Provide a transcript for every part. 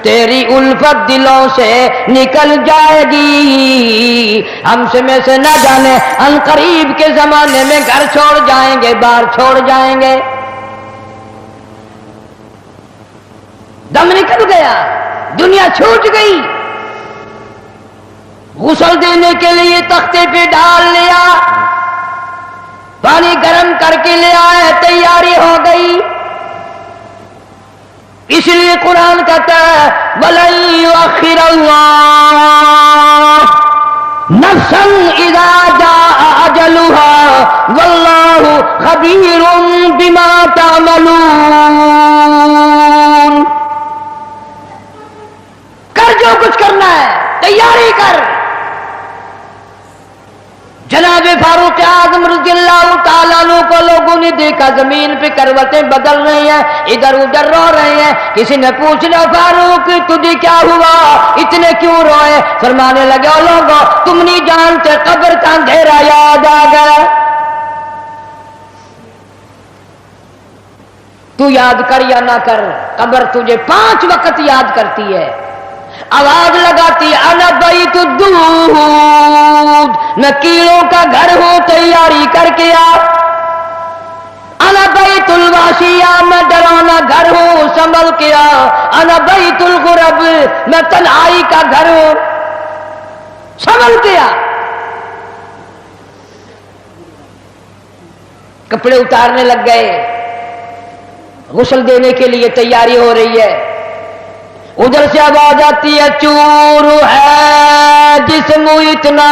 تیری الفت دلوں سے نکل جائے گی. ہم سے میں سے نہ جانے ان قریب کے زمانے میں گھر چھوڑ جائیں گے، بار چھوڑ جائیں گے. دم نکل گیا، دنیا چھوٹ گئی. غسل دینے کے لیے تختے پہ ڈال لیا، پانی گرم کر کے لے آئے، تیاری ہو گئی. اس لیے قرآن کہتا ہے وَلَن يُؤَخِّرَ اللَّهُ نَفْسًا إِذَا جَاءَ أَجَلُهَا وَاللَّهُ خَبِيرٌ بِمَا تَعْمَلُونَ. کر جو کچھ کرنا ہے، تیاری کر. جناب فاروق اعظم رضی اللہ تعالیٰ عنہ کو لوگوں نے دیکھا زمین پہ کروٹیں بدل رہی ہیں، ادھر ادھر رو رہے ہیں. کسی نے پوچھنا فاروق تجھے کیا ہوا، اتنے کیوں روئے؟ فرمانے لگے او لوگوں تم نہیں جانتے قبر کا اندھیرا یاد آ گیا. تو یاد کر یا نہ کر، قبر تجھے 5 وقت یاد کرتی ہے. آواز لگاتی انا بیت الدود، میں کیڑوں کا گھر ہوں، تیاری کر کے آ. انا بیت الواشیہ، میں ڈرانا گھر ہوں، سنبھل کے آ. انا بیت الغرب، میں تنہائی کا گھر ہوں، سنبھل کے آ. کپڑے اتارنے لگ گئے، غسل دینے کے لیے تیاری ہو رہی ہے. ادھر سے آواز آتی ہے چور ہے جسم اتنا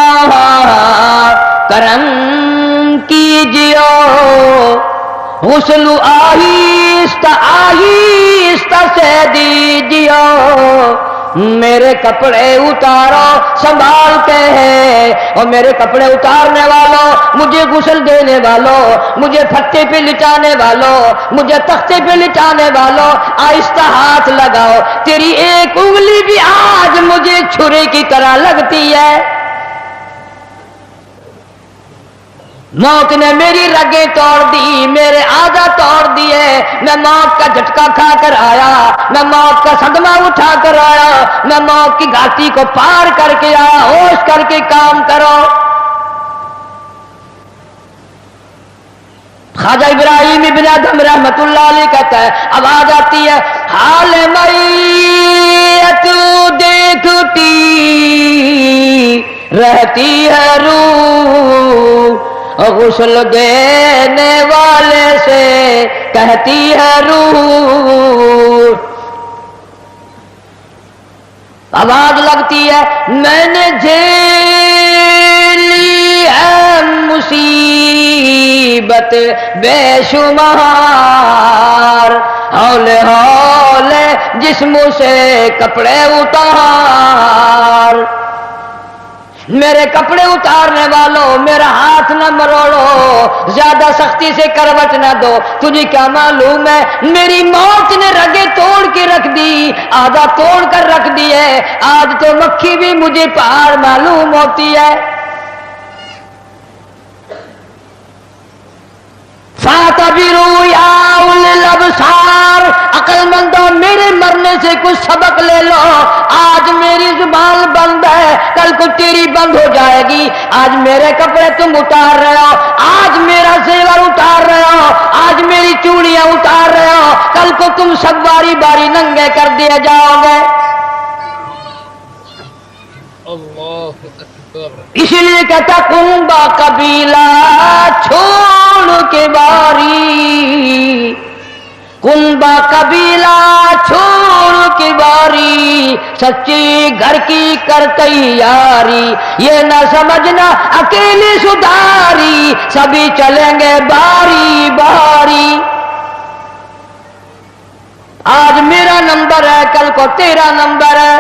کرم کیجیو، غسل آہستہ آہستہ سے دیجیو. میرے کپڑے اتارو سنبھال کے ہے، اور میرے کپڑے اتارنے والوں، مجھے غسل دینے والوں، مجھے پھٹے پہ لٹانے والوں، مجھے تختے پہ لٹانے والوں، آہستہ ہاتھ لگاؤ. تیری ایک انگلی بھی آج مجھے چھری کی طرح لگتی ہے. موت نے میری رگیں توڑ دی، میرے آدھا توڑ دیے. میں موت کا جھٹکا کھا کر آیا، میں موت کا صدمہ اٹھا کر آیا، میں موت کی گھاٹی کو پار کر کے آیا. ہوش کر کے کام کرو. خواجہ ابراہیم ابن ادھم رحمت اللہ علیہ کہتا ہے آواز آتی ہے حال میت دیکھتی رہتی ہے روح، غسل دینے والے سے کہتی ہے روح. آواز لگتی ہے میں نے جھیلی ہے مصیبت بے شمار، ہولے ہولے جسم سے کپڑے اتار. میرے کپڑے اتارنے والوں میرا ہاتھ نہ مروڑو، زیادہ سختی سے کروٹ نہ دو. تجھے کیا معلوم ہے میری موت نے رگیں توڑ کے رکھ دی، آدھا توڑ کر رکھ دی ہے. آج تو مکھی بھی مجھے پہاڑ معلوم ہوتی ہے. فَاعْتَبِرُوا يَا أُولِي الْأَبْصَارِ، عقل مندوں میرے مرنے سے کچھ سبق لے لو. آج میری زبان بند ہے، کل کو تیری بند ہو جائے گی. آج میرے کپڑے تم اتار رہے ہو، آج میرا زیور اتار رہے ہو، آج میری چوڑیاں اتار رہے ہو، کل کو تم سب باری باری ننگے کر دیے جاؤ گے. اسی لیے کہتا کنبا قبیلہ چھوڑ کے باری، کنبا قبیلہ چھوڑ کے باری، سچی گھر کی کر تیاری. یہ نہ سمجھنا اکیلی سدھاری، سبھی چلیں گے باری باری. آج میرا نمبر ہے، کل کو تیرا نمبر ہے.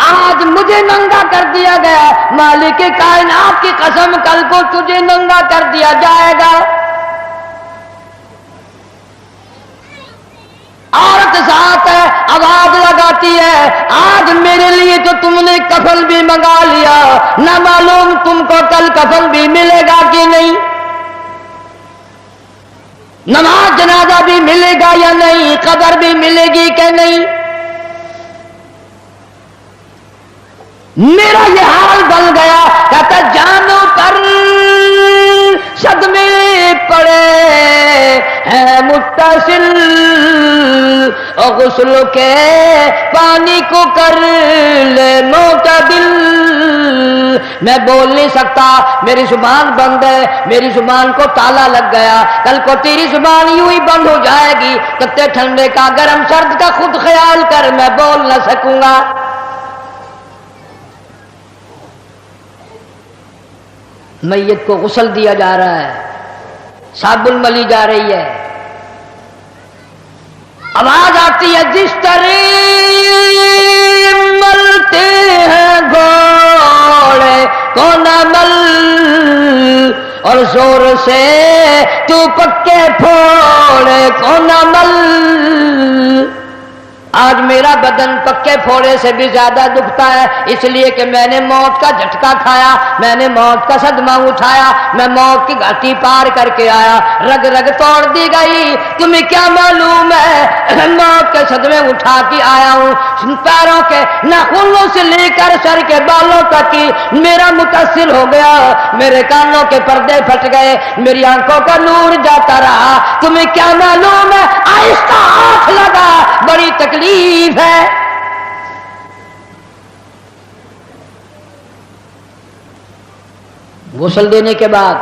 آج مجھے ننگا کر دیا گیا، مالک کائنات کی قسم کل کو تجھے ننگا کر دیا جائے گا. عورت ساتھ ہے، آواز لگاتی ہے آج میرے لیے تو تم نے کفن بھی منگا لیا، نہ معلوم تم کو کل کفن بھی ملے گا کہ نہیں، نماز جنازہ بھی ملے گا یا نہیں، قبر بھی ملے گی کہ نہیں. میرا یہ حال بن گیا، کہتا جانو پر صدمے پڑے ہیں متصل، اور غسل کے پانی کو کر لے معتدل۔ میں بول نہیں سکتا، میری زبان بند ہے، میری زبان کو تالا لگ گیا، کل کو تیری زبان یوں ہی بند ہو جائے گی، کتے ٹھنڈے کا گرم سرد کا خود خیال کر، میں بول نہ سکوں گا۔ میت کو غسل دیا جا رہا ہے، صابن ملی جا رہی ہے، آواز آتی ہے جس طرح ملتے ہیں گھوڑے کو نہ مل، اور زور سے تو پکے پھوڑے کو نہ مل۔ آج میرا بدن پکے پھوڑے سے بھی زیادہ دکھتا ہے، اس لیے کہ میں نے موت کا جھٹکا کھایا، میں نے موت کا صدمہ اٹھایا، میں موت کی گھاٹی پار کر کے آیا، رگ رگ توڑ دی گئی۔ تمہیں کیا معلوم ہے موت کے صدمے اٹھا کے آیا ہوں، پیروں کے ناخنوں سے لے کر سر کے بالوں تک کی میرا متاثر ہو گیا، میرے کانوں کے پردے پھٹ گئے، میری آنکھوں کا نور جاتا رہا۔ تمہیں کیا معلوم ہے آہستہ ہاتھ لگا، بڑی تکلیف ہے۔ غسل دینے کے بعد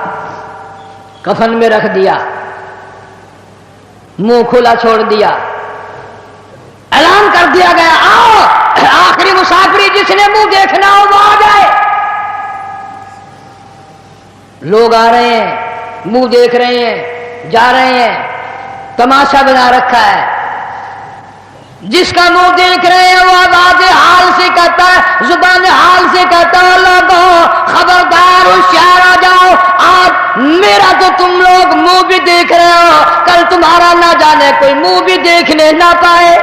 کفن میں رکھ دیا، منہ کھلا چھوڑ دیا، اعلان کر دیا گیا آؤ آخری مسافری جس نے منہ دیکھنا ہو وہ آ جائے۔ لوگ آ رہے ہیں، منہ دیکھ رہے ہیں، جا رہے ہیں، تماشا بنا رکھا ہے۔ جس کا منہ دیکھ رہے ہیں وہ آواز حال سے کہتا ہے، زبان حال سے کہتا ہے لوگوں خبردار ہوشیار آ جاؤ، آج میرا تو تم لوگ منہ بھی دیکھ رہے ہو، کل تمہارا نہ جانے کوئی منہ بھی دیکھنے نہ پائے۔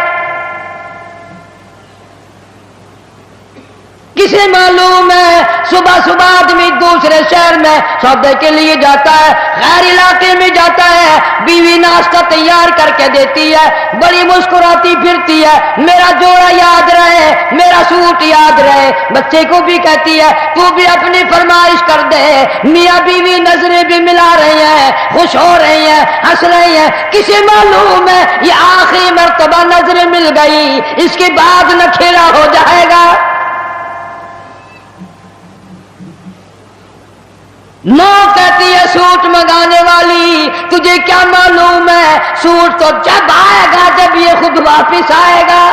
کسے معلوم ہے صبح صبح آدمی دوسرے شہر میں سودے کے لیے جاتا ہے، غیر علاقے میں جاتا ہے، بیوی ناشتہ تیار کر کے دیتی ہے، بڑی مسکراتی پھرتی ہے، میرا جوڑا یاد رہے، میرا سوٹ یاد رہے، بچے کو بھی کہتی ہے تو بھی اپنی فرمائش کر دے، میاں بیوی نظریں بھی ملا رہی ہیں، خوش ہو رہی ہیں، ہنس رہی ہیں۔ کسے معلوم ہے یہ آخری مرتبہ نظریں مل گئی، اس کے بعد نکھیرا ہو جائے گا۔ نو کہتی ہے سوٹ منگانے والی تجھے کیا معلوم ہے سوٹ تو جب آئے گا جب یہ خود واپس آئے گا۔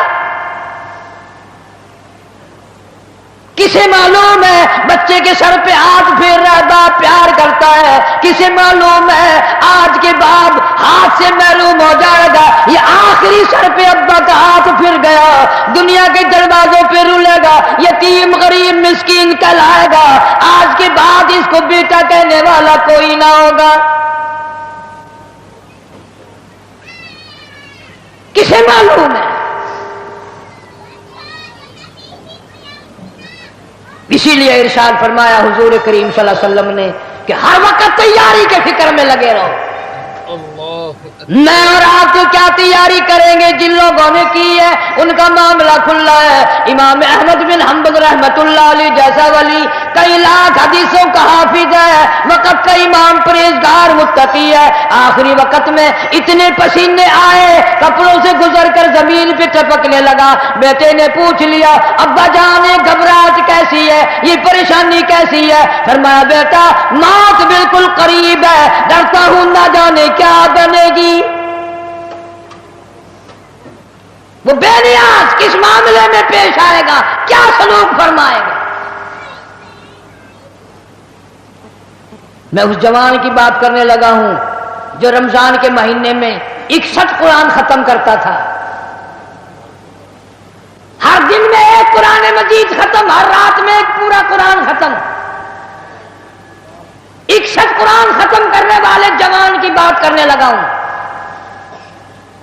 کسے معلوم ہے بچے کے سر پہ ہاتھ پھیر رہا ہے، باپ پیار کرتا ہے، کسے معلوم ہے آج کے بعد ہاتھ سے محروم ہو جائے گا، یہ آخری سر پہ ابا کا ہاتھ پھر گیا، دنیا کے دروازوں پہ رولے گا، یتیم غریب مسکین کہلائے گا، آج کے بعد اس کو بیٹا کہنے والا کوئی نہ ہوگا۔ کسے معلوم ہے؟ اسی لیے ارشاد فرمایا حضور کریم صلی اللہ علیہ وسلم نے کہ ہر وقت تیاری کے فکر میں لگے رہو۔ میں اور آپ تو کیا تیاری کریں گے، جن لوگوں نے کی ہے ان کا معاملہ کھلا ہے۔ امام احمد بن حنبل رحمت اللہ علیہ جیسا ولی کئی لاکھ حدیثوں کا حافظ ہے، وقت کا امام پرہیزگار متقی ہے، آخری وقت میں اتنے پسینے آئے کپڑوں سے گزر کر زمین پہ ٹپکنے لگا، بیٹے نے پوچھ لیا ابا جان گھبراہٹ کیسی ہے، یہ پریشانی کیسی ہے؟ فرمایا بیٹا موت بالکل قریب ہے، ڈرتا ہوں نہ جانے کیا بنے گی۔ وہ بے نیاز کس معاملے میں پیش آئے گا، کیا سلوک فرمائے گا۔ میں اس جوان کی بات کرنے لگا ہوں جو رمضان کے مہینے میں 61 قرآن ختم کرتا تھا، ہر دن میں ایک قرآن مجید ختم، ہر رات میں ایک پورا قرآن ختم۔ 61 قرآن ختم کرنے والے جوان کی بات کرنے لگا ہوں،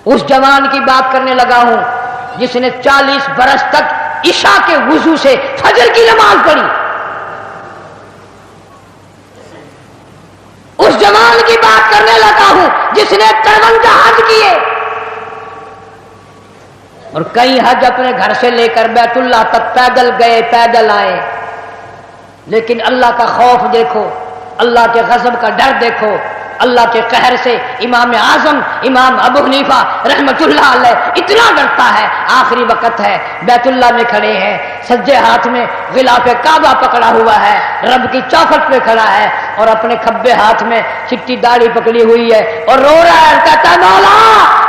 اس جوان کی بات کرنے لگا ہوں جس نے 40 برس تک عشاء کے وضو سے فجر کی نماز پڑھی، اس جوان کی بات کرنے لگا ہوں جس نے 53 حج کیے، اور کئی حج اپنے گھر سے لے کر بیت اللہ تک پیدل گئے پیدل آئے، لیکن اللہ کا خوف دیکھو، اللہ کے غضب کا ڈر دیکھو، اللہ کے قہر سے امام اعظم امام ابو حنیفہ رحمت اللہ علیہ اتنا ڈرتا ہے، آخری وقت ہے، بیت اللہ میں کھڑے ہیں، سجے ہاتھ میں غلاف کعبہ پکڑا ہوا ہے، رب کی چوکھٹ پہ کھڑا ہے اور اپنے کھبے ہاتھ میں چٹی داڑھی پکڑی ہوئی ہے اور رو رہا ہے، کہتا ہے مولا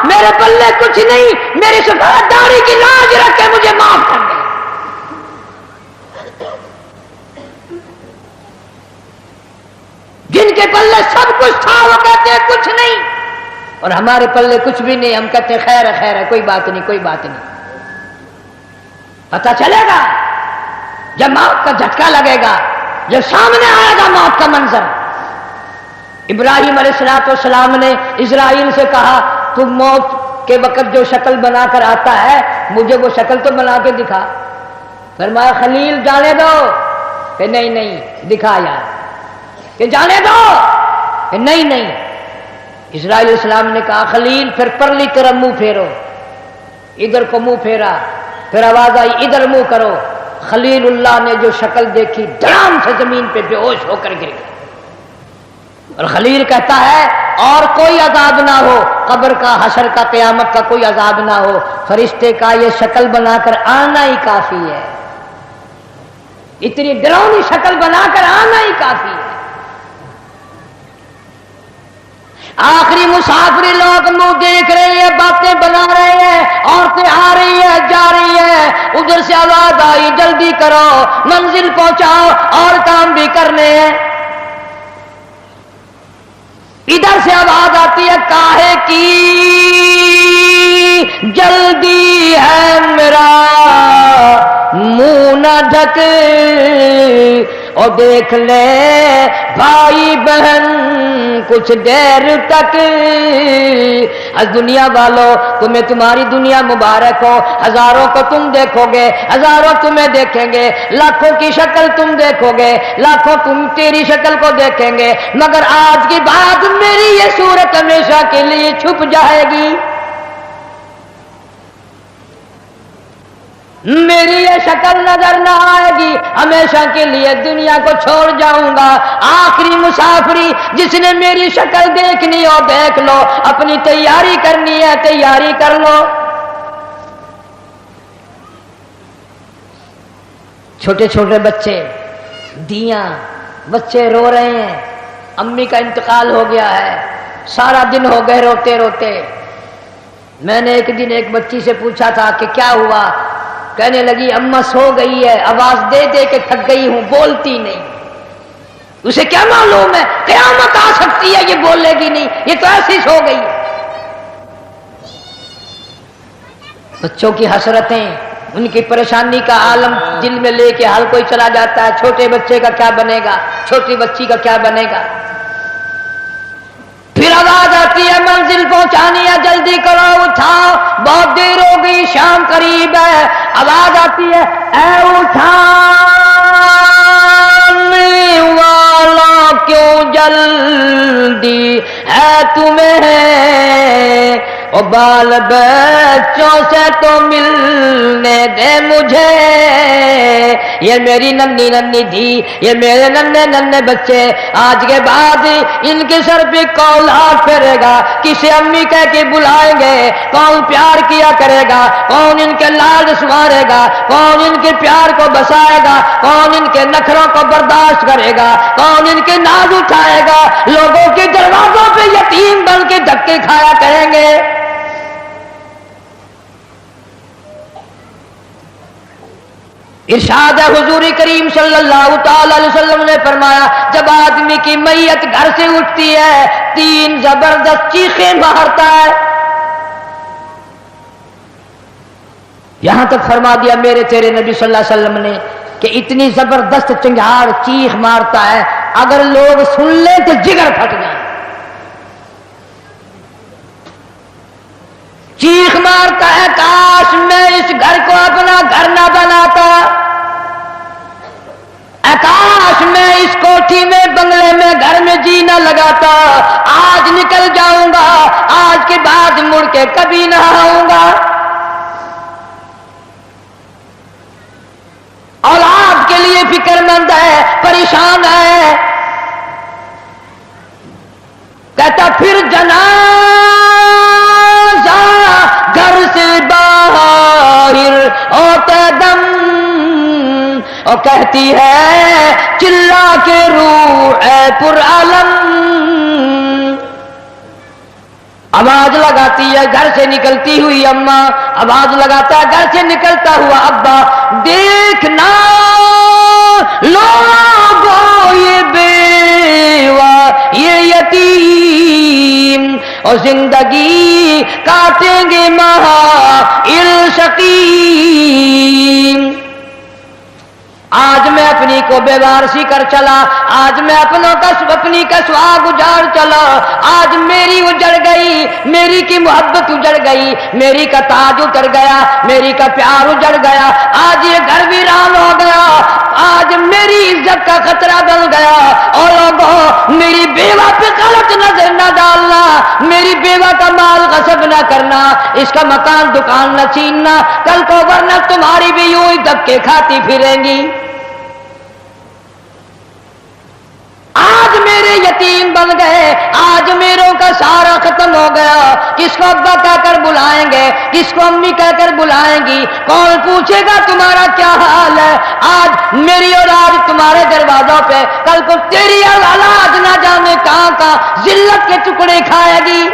میرے پلے کچھ نہیں، میری سفید داڑھی کی لاج رکھ کے مجھے معاف کر دے۔ جن کے پلے سب کچھ تھا وہ کہتے ہیں کچھ نہیں، اور ہمارے پلے کچھ بھی نہیں، ہم کہتے ہیں خیر ہے خیر ہے، کوئی بات نہیں کوئی بات نہیں۔ پتہ چلے گا جب موت کا جھٹکا لگے گا، جب سامنے آئے گا موت کا منظر۔ ابراہیم علیہ السلام نے اسرائیل سے کہا تم موت کے وقت جو شکل بنا کر آتا ہے مجھے وہ شکل تو بنا کے دکھا۔ فرمایا خلیل جانے دو، کہ نہیں نہیں دکھا یار، کہ جانے دو، کہ نہیں نہیں۔ اسرائیل علیہ السلام نے کہا خلیل پھر پرلی طرف منہ پھیرو، ادھر کو منہ پھیرا، پھر آواز آئی ادھر منہ کرو۔ خلیل اللہ نے جو شکل دیکھی دھڑام سے زمین پہ بے ہوش ہو کر گر گیا، اور خلیل کہتا ہے اور کوئی عذاب نہ ہو، قبر کا حشر کا قیامت کا کوئی عذاب نہ ہو، فرشتے کا یہ شکل بنا کر آنا ہی کافی ہے، اتنی ڈراؤنی شکل بنا کر آنا ہی کافی ہے۔ آخری مسافری لوگ منہ دیکھ رہے ہیں، باتیں بنا رہے ہیں، عورتیں آ رہی ہیں جا رہی ہیں، ادھر سے آواز آئی جلدی کرو منزل پہنچاؤ اور کام بھی کرنے ہیں۔ ادھر سے آواز آتی ہے کاہے کی جلدی ہے میرا منہ نہ ڈھک، اور دیکھ لے بھائی بہن کچھ دیر تک۔ از دنیا والوں تمہیں تمہاری دنیا مبارک ہو، ہزاروں کو تم دیکھو گے، ہزاروں تمہیں دیکھیں گے، لاکھوں کی شکل تم دیکھو گے، لاکھوں تم تیری شکل کو دیکھیں گے، مگر آج کی بات میری یہ صورت ہمیشہ کے لیے چھپ جائے گی، میری یہ شکل نظر نہ آئے گی، ہمیشہ کے لیے دنیا کو چھوڑ جاؤں گا۔ آخری مسافری جس نے میری شکل دیکھنی ہو دیکھ لو، اپنی تیاری کرنی ہے تیاری کر لو۔ چھوٹے چھوٹے بچے، دیاں بچے رو رہے ہیں، امی کا انتقال ہو گیا ہے، سارا دن ہو گئے روتے روتے۔ میں نے ایک دن ایک بچی سے پوچھا تھا کہ کیا ہوا، کہنے لگی اماں سو گئی ہے، آواز دے دے کے تھک گئی ہوں، بولتی نہیں۔ اسے کیا معلوم ہے قیامت آ سکتی ہے، یہ بولے گی نہیں، یہ تو ایسی سو گئی ہے۔ بچوں کی حسرتیں، ان کی پریشانی کا عالم دل میں لے کے ہر کوئی چلا جاتا ہے، چھوٹے بچے کا کیا بنے گا، چھوٹی بچی کا کیا بنے گا۔ پھر آواز آتی ہے منزل پہنچانی ہے، جلدی کرو اٹھاؤ، بہت دیر ہو گئی، شام قریب ہے۔ آواز آتی ہے اے اٹھانے والا کیوں جلدی ہے تمہیں، او بال بچوں سے تو ملنے دے مجھے، یہ میری ننھی ننھی تھی، یہ میرے ننھے ننھے بچے، آج کے بعد ان کے سر پہ کون ہاتھ پھیرے گا، کسے امی کہہ کے بلائیں گے، کون پیار کیا کرے گا، کون ان کے لاڈ سنوارے گا، کون ان کے پیار کو بسائے گا، کون ان کے نخروں کو برداشت کرے گا، کون ان کے ناز اٹھائے گا، لوگوں کے دروازوں پہ یتیم بن کے دھکے کھایا کریں گے۔ ارشاد ہے حضور کریم صلی اللہ تعالی علیہ وسلم نے فرمایا جب آدمی کی میت گھر سے اٹھتی ہے 3 زبردست چیخیں مارتا ہے، یہاں تک فرما دیا میرے تیرے نبی صلی اللہ علیہ وسلم نے کہ اتنی زبردست چنگھاڑ چیخ مارتا ہے اگر لوگ سن لیں تو جگر پھٹ جائے۔ چیخ مارتا ہے کاش میں اس گھر کو اپنا گھر نہ بناتا، کاش میں اس کوٹھی میں بنگلے میں گھر میں جی نہ لگاتا، آج نکل جاؤں گا، آج کے بعد مڑ کے کبھی نہ آؤں گا۔ مند ہے، پریشان ہے. کہتا پھر جنازہ گھر سے باہر ہوتے دم، اور کہتی ہے چلا کے روح اے پرعالم. آواز لگاتی ہے گھر سے نکلتی ہوئی اماں، آواز لگاتا ہے گھر سے نکلتا ہوا ابا، دیکھنا لوگوں یہ بیوہ یہ یتیم اور زندگی کاٹیں گے مہائل شقیم. آج میں اپنی کو بیوارسی کر چلا، آج میں اپنی کا سواگ اجاڑ چلا، آج میری اجڑ گئی، میری کی محبت اجڑ گئی، میری کا تاج اتر گیا، میری کا پیار اجڑ گیا، آج یہ گھر ویران ہو گیا، آج میری عزت کا خطرہ بن گیا. اور لوگوں میری بیوہ پہ غلط نظر نہ ڈالنا، میری بیوہ کا مال غصب نہ کرنا، اس کا مکان دکان نہ چھیننا، کل کو ورنہ تمہاری بھی یوں ہی دبکے کھاتی پھریں گی. آج میرے یتیم بن گئے، آج میروں کا سارا ختم ہو گیا. کس کو ابا کہہ کر بلائیں گے، کس کو امی کہہ کر بلائیں گی، کون پوچھے گا تمہارا کیا حال ہے. آج میری اولاد تمہارے دروازوں پہ، کل کو تیری اولاد نہ جانے کہاں کا ذلت کے ٹکڑے کھائے گی.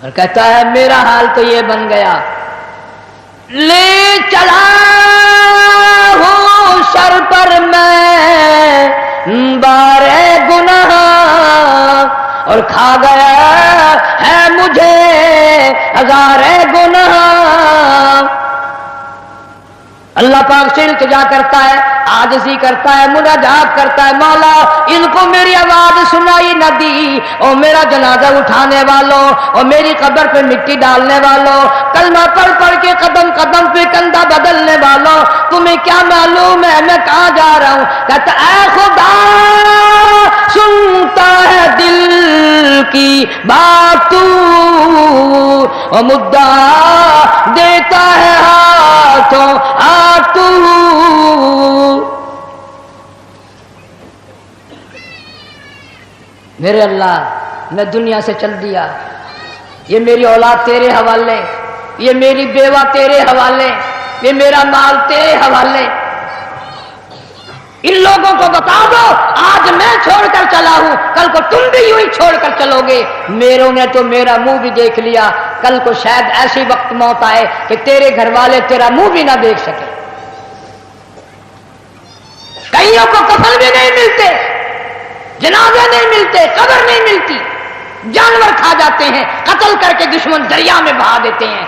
اور کہتا ہے میرا حال تو یہ بن گیا، لے چلا ہوں سر پر میں بارے گناہ، اور کھا گیا ہے مجھے ہزارے گناہ. اللہ پاک سے التجا کرتا ہے، عاجزی کرتا ہے، مناجات کرتا ہے، مولا ان کو میری آواز سنائی نہ دی، اور میرا جنازہ اٹھانے والوں اور میری قبر پہ مٹی ڈالنے والوں، کلمہ پڑھ پڑھ کے قدم قدم پہ کندھا بدلنے والوں، تمہیں کیا معلوم ہے میں کہاں جا رہا ہوں. کہتا اے خدا سنتا ہے دل کی بات تو، اور مدعا دیتا ہے ہاتھوں ہاتھ تو. میرے اللہ میں دنیا سے چل دیا، یہ میری اولاد تیرے حوالے، یہ میری بیوہ تیرے حوالے، یہ میرا مال تیرے حوالے. ان لوگوں کو بتا دو آج میں چھوڑ کر چلا ہوں، کل کو تم بھی یوں ہی چھوڑ کر چلو گے. میروں نے تو میرا منہ بھی دیکھ لیا، کل کو شاید ایسی وقت موت آئے کہ تیرے گھر والے تیرا منہ بھی نہ دیکھ سکے. کئیوں کو کفن بھی نہیں ملتے، جنازے نہیں ملتے، قبر نہیں ملتی، جانور کھا جاتے ہیں، قتل کر کے دشمن دریا میں بہا دیتے ہیں،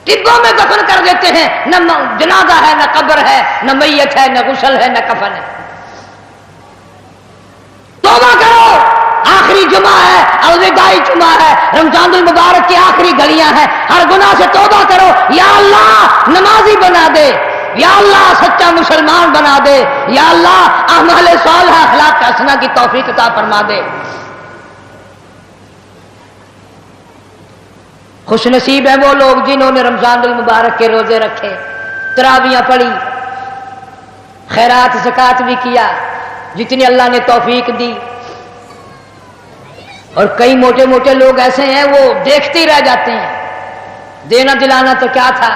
ٹبوں میں دفن کر دیتے ہیں، نہ جنازہ ہے نہ قبر ہے نہ میت ہے نہ غسل ہے نہ کفن ہے. توبہ کرو، آخری جمعہ ہے، الوداعی جمعہ ہے، رمضان المبارک کی آخری گھڑیاں ہیں، ہر گناہ سے توبہ کرو. یا اللہ نمازی بنا دے، یا اللہ سچا مسلمان بنا دے، یا اللہ اعمال صالحہ اخلاق حسنہ کی توفیق عطا فرما دے. خوش نصیب ہے وہ لوگ جنہوں نے رمضان المبارک کے روزے رکھے، تراویاں پڑھی، خیرات زکوٰۃ بھی کیا جتنی اللہ نے توفیق دی. اور کئی موٹے موٹے لوگ ایسے ہیں وہ دیکھتے ہی رہ جاتے ہیں، دینا دلانا تو کیا تھا،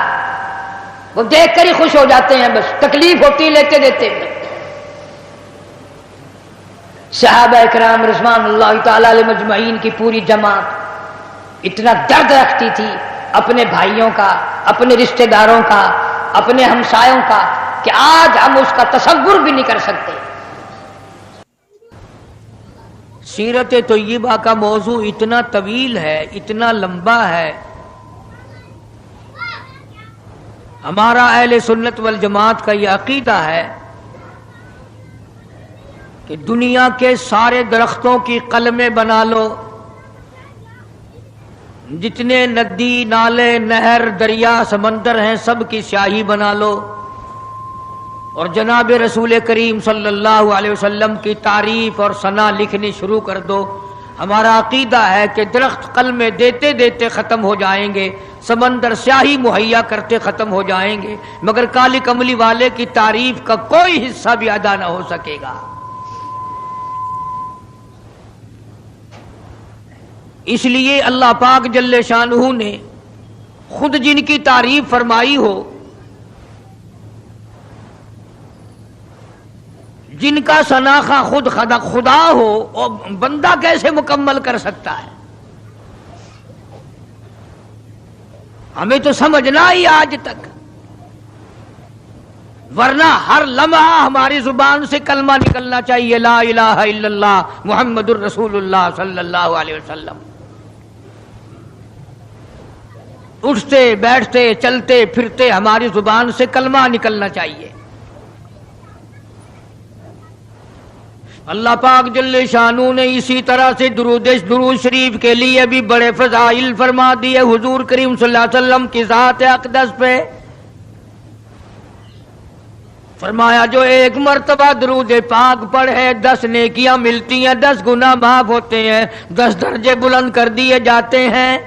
وہ دیکھ کر ہی خوش ہو جاتے ہیں، بس تکلیف ہوتی لیتے دیتے. صحابہ اکرام رضوان اللہ تعالی علیہ مجمعین کی پوری جماعت اتنا درد رکھتی تھی اپنے بھائیوں کا، اپنے رشتہ داروں کا، اپنے ہمسایوں کا، کہ آج ہم اس کا تصور بھی نہیں کر سکتے. سیرت طیبہ کا موضوع اتنا طویل ہے، اتنا لمبا ہے. ہمارا اہل سنت والجماعت کا یہ عقیدہ ہے کہ دنیا کے سارے درختوں کی قلمیں بنا لو، جتنے ندی نالے نہر دریا سمندر ہیں سب کی سیاہی بنا لو، اور جناب رسول کریم صلی اللہ علیہ وسلم کی تعریف اور ثنا لکھنی شروع کر دو. ہمارا عقیدہ ہے کہ درخت قلمیں دیتے دیتے ختم ہو جائیں گے، سمندر سیاہی مہیا کرتے ختم ہو جائیں گے، مگر کالی کملی والے کی تعریف کا کوئی حصہ بھی ادا نہ ہو سکے گا۔ اس لیے اللہ پاک جل شانہ نے خود جن کی تعریف فرمائی ہو، جن کا شناخہ خود خدا ہو، اور بندہ کیسے مکمل کر سکتا ہے؟ ہمیں تو سمجھنا ہی آج تک، ورنہ ہر لمحہ ہماری زبان سے کلمہ نکلنا چاہیے، لا الہ الا اللہ محمد الرسول اللہ صلی اللہ علیہ وسلم۔ اٹھتے بیٹھتے چلتے پھرتے ہماری زبان سے کلمہ نکلنا چاہیے۔ اللہ پاک جل شانہ نے اسی طرح سے درود شریف کے لیے بھی بڑے فضائل فرما دیے حضور کریم صلی اللہ علیہ وسلم کی ذات اقدس پہ۔ فرمایا جو ایک مرتبہ درود پاک پڑھے 10 نیکیاں ملتی ہیں، 10 گناہ معاف ہوتے ہیں، 10 درجے بلند کر دیے جاتے ہیں۔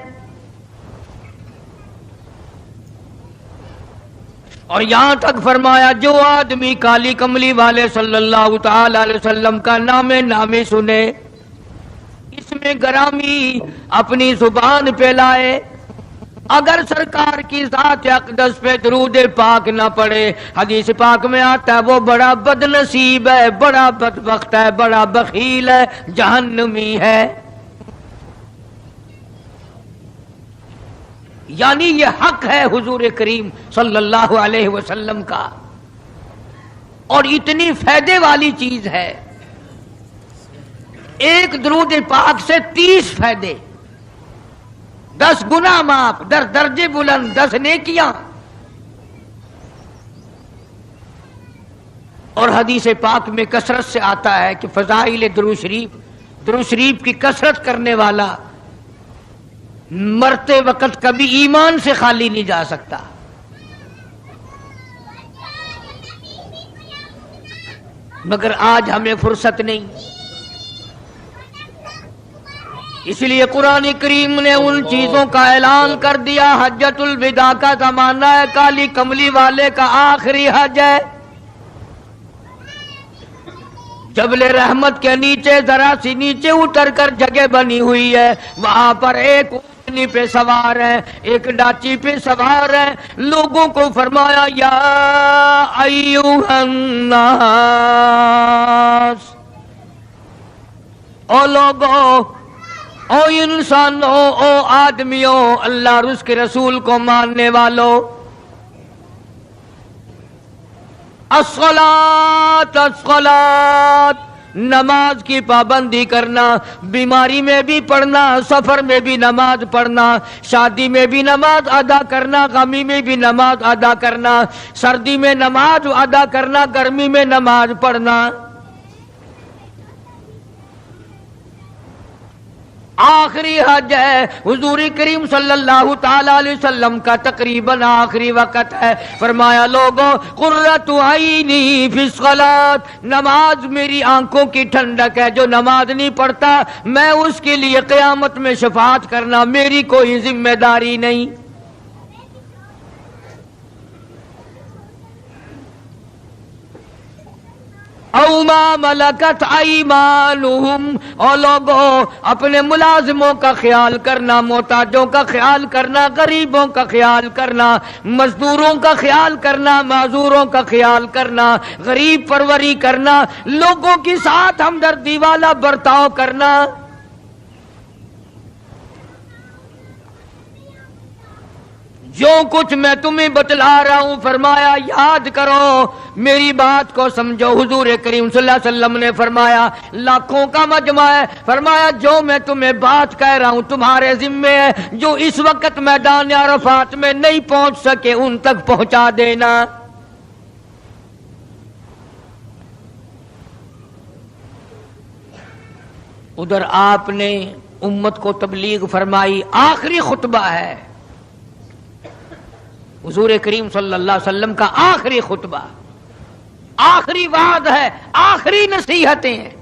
اور یہاں تک فرمایا جو آدمی کالی کملی والے صلی اللہ تعالی علیہ وسلم کا نام سنے، اس میں گرامی اپنی زبان پہ لائے، اگر سرکار کی ذات اقدس پہ درود پاک نہ پڑے، حدیث پاک میں آتا ہے وہ بڑا بد نصیب ہے، بڑا بدبخت ہے، بڑا بخیل ہے، جہنمی ہے۔ یعنی یہ حق ہے حضور کریم صلی اللہ علیہ وسلم کا، اور اتنی فائدے والی چیز ہے۔ ایک درود پاک سے 30 فائدے، 10 گناہ معاف، 10 درجے بلند، 10 نیکیاں۔ اور حدیث پاک میں کثرت سے آتا ہے کہ فضائل درود شریف کی کثرت کرنے والا مرتے وقت کبھی ایمان سے خالی نہیں جا سکتا۔ مگر آج ہمیں فرصت نہیں، اس لیے قرآن کریم نے ان چیزوں کا اعلان کر دیا۔ حجۃ الوداع کا زمانہ ہے، کالی کملی والے کا آخری حج ہے۔ جبل رحمت کے نیچے ذرا سی نیچے اتر کر جگہ بنی ہوئی ہے، وہاں پر ایک اونٹنی پہ سوار ہے، ایک ڈاچی پہ سوار ہے۔ لوگوں کو فرمایا یا ایھا الناس، او لوگو، او انسانوں، او آدمیوں، اللہ اور اس کے رسول کو ماننے والوں، الصلاۃ الصلاۃ، نماز کی پابندی کرنا، بیماری میں بھی پڑھنا، سفر میں بھی نماز پڑھنا، شادی میں بھی نماز ادا کرنا، غمی میں بھی نماز ادا کرنا، سردی میں نماز ادا کرنا، گرمی میں نماز پڑھنا۔ آخری حج ہے، حضور کریم صلی اللہ تعالی علیہ وسلم کا تقریباً آخری وقت ہے۔ فرمایا لوگوں، قرۃ عینی فی الصلاۃ، نماز میری آنکھوں کی ٹھنڈک ہے، جو نماز نہیں پڑھتا میں اس کے لیے قیامت میں شفاعت کرنا میری کوئی ذمہ داری نہیں۔ او ما ملکت ایمانہم، اور لوگوں اپنے ملازموں کا خیال کرنا، محتاجوں کا خیال کرنا، غریبوں کا خیال کرنا، مزدوروں کا خیال کرنا، معذوروں کا خیال کرنا، غریب پروری کرنا، لوگوں کے ساتھ ہمدردی والا برتاؤ کرنا۔ جو کچھ میں تمہیں بتلا رہا ہوں، فرمایا یاد کرو، میری بات کو سمجھو۔ حضور کریم صلی اللہ علیہ وسلم نے فرمایا لاکھوں کا مجمع ہے، فرمایا جو میں تمہیں بات کہہ رہا ہوں تمہارے ذمے ہے، جو اس وقت میدان عرفات میں نہیں پہنچ سکے ان تک پہنچا دینا۔ ادھر آپ نے امت کو تبلیغ فرمائی، آخری خطبہ ہے حضور کریم صلی اللہ علیہ وسلم کا، آخری خطبہ، آخری وعد ہے، آخری نصیحتیں ہیں۔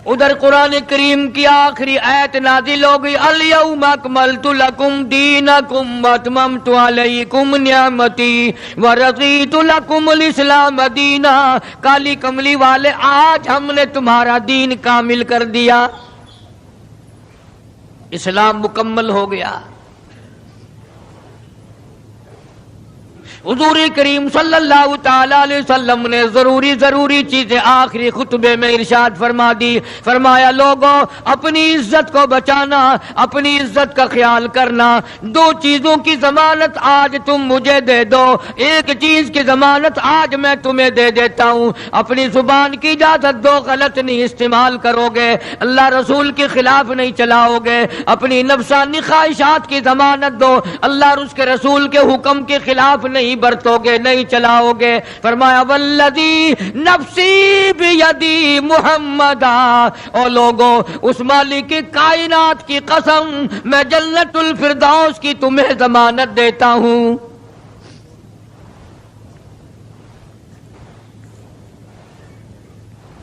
ادھر قرآن کریم کی آخری آیت نازل ہو گئی، الیوم اکملت لکم دینکم واتممت علیکم نعمتی ورضیت لکم الاسلام دینا۔ کالی کملی والے، آج ہم نے تمہارا دین کامل کر دیا، اسلام مکمل ہو گیا۔ حضور کریم صلی اللہ تعالی علیہ وسلم نے ضروری چیزیں آخری خطبے میں ارشاد فرما دی، فرمایا لوگوں اپنی عزت کو بچانا، اپنی عزت کا خیال کرنا۔ دو چیزوں کی ضمانت آج تم مجھے دے دو، ایک چیز کی ضمانت آج میں تمہیں دے دیتا ہوں، اپنی زبان کی اجازت دو، غلط نہیں استعمال کرو گے، اللہ رسول کے خلاف نہیں چلاؤ گے، اپنی نفسانی خواہشات کی ضمانت دو، اللہ اور اس کے رسول کے حکم کے خلاف نہیں برتو گے، نہیں چلاؤ گے۔ فرمایا والذی نفسی بیدی محمدا، او لوگوں اس مالک کائنات کی قسم، میں جنت الفردوس کی تمہیں ضمانت دیتا ہوں۔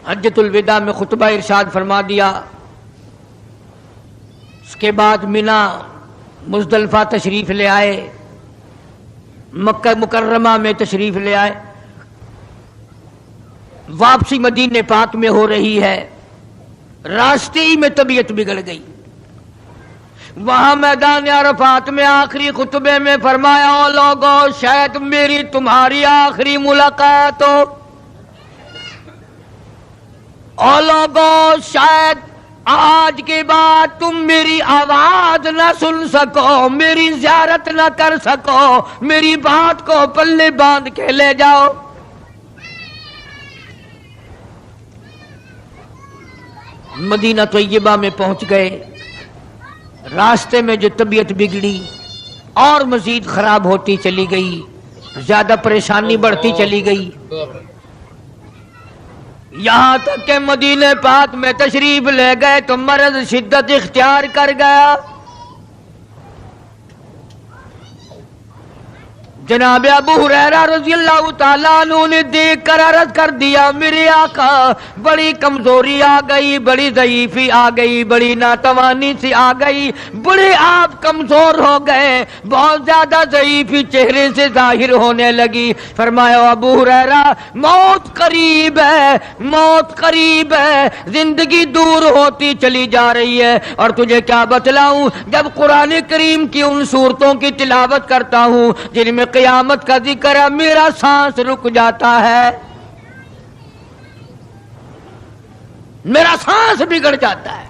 حجۃ الوداع میں خطبہ ارشاد فرما دیا، اس کے بعد مینا مزدلفہ تشریف لے آئے، مکہ مکرمہ میں تشریف لے آئے، واپسی مدینے پاک میں ہو رہی ہے، راستے ہی میں طبیعت بگڑ گئی۔ وہاں میدان عرفات میں آخری خطبے میں فرمایا، او لوگوں شاید میری تمہاری آخری ملاقات ہو، او لوگوں شاید آج کے بعد تم میری آواز نہ سن سکو، میری زیارت نہ کر سکو، میری بات کو پلے باندھ کے لے جاؤ۔ مدینہ طیبہ میں پہنچ گئے، راستے میں جو طبیعت بگڑی اور مزید خراب ہوتی چلی گئی، زیادہ پریشانی بڑھتی چلی گئی، یہاں تک کہ مدینہ پاک میں تشریف لے گئے تو مرض شدت اختیار کر گیا۔ جناب ابو ہریرہ رضی اللہ تعالیٰ عنہ نے دیکھ کر عرض کر دیا، میرے آقا بڑی کمزوری آ گئی، بڑی ضعیفی آ گئی، بڑی ناتوانی سی آ گئی، بڑے آپ کمزور ہو گئے، بہت زیادہ ضعیفی چہرے سے ظاہر ہونے لگی۔ فرمایا ابو ہریرہ موت قریب ہے، موت قریب ہے، زندگی دور ہوتی چلی جا رہی ہے، اور تجھے کیا بتلاؤں، جب قرآن کریم کی ان صورتوں کی تلاوت کرتا ہوں جن میں قیامت کا ذکر ہے، میرا سانس رک جاتا ہے، میرا سانس بگڑ جاتا ہے۔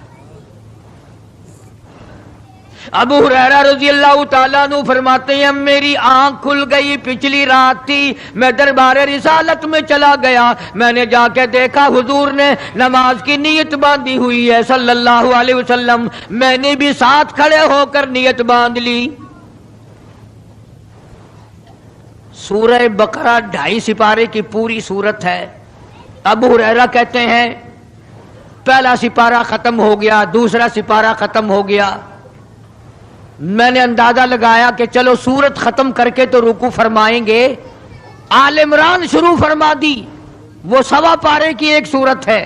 ابو ہریرہ رضی اللہ تعالیٰ عنہ فرماتے ہیں میری آنکھ کھل گئی، پچھلی رات تھی، میں دربار رسالت میں چلا گیا، میں نے جا کے دیکھا حضور نے نماز کی نیت باندھی ہوئی ہے صلی اللہ علیہ وسلم، میں نے بھی ساتھ کھڑے ہو کر نیت باندھ لی۔ سورہ بقرہ 2.5 سپارے کی پوری سورت ہے۔ ابو ہریرہ کہتے ہیں پہلا سپارہ ختم ہو گیا، دوسرا سپارہ ختم ہو گیا، میں نے اندازہ لگایا کہ چلو سورت ختم کر کے تو رکوع فرمائیں گے، آل عمران شروع فرما دی، وہ 1.25 پارے کی ایک سورت ہے۔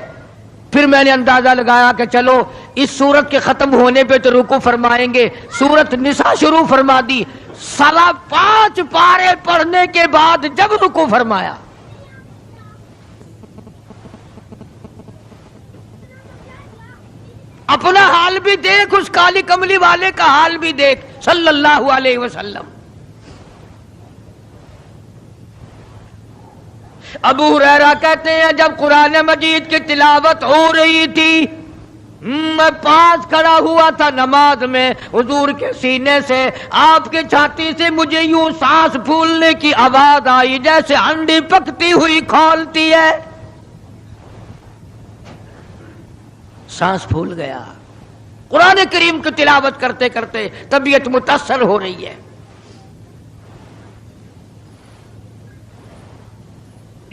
پھر میں نے اندازہ لگایا کہ چلو اس سورت کے ختم ہونے پہ تو رکوع فرمائیں گے، سورت نساء شروع فرما دی، 5.25 پارے پڑھنے کے بعد جب رکوع فرمایا، اپنا حال بھی دیکھ، اس کالی کملی والے کا حال بھی دیکھ صلی اللہ علیہ وسلم۔ ابو ہریرہ کہتے ہیں جب قرآن مجید کی تلاوت ہو رہی تھی، میں پاس کھڑا ہوا تھا نماز میں، حضور کے سینے سے، آپ کے چھاتی سے مجھے یوں سانس پھولنے کی آواز آئی، جیسے ہنڈی پکتی ہوئی کھولتی ہے، سانس پھول گیا۔ قرآن کریم کی تلاوت کرتے کرتے طبیعت متاثر ہو رہی ہے۔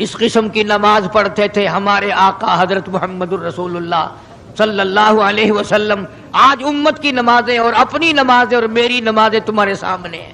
اس قسم کی نماز پڑھتے تھے ہمارے آقا حضرت محمد الرسول اللہ صلی اللہ علیہ وسلم۔ آج امت کی نمازیں اور اپنی نمازیں اور میری نمازیں تمہارے سامنے ہیں۔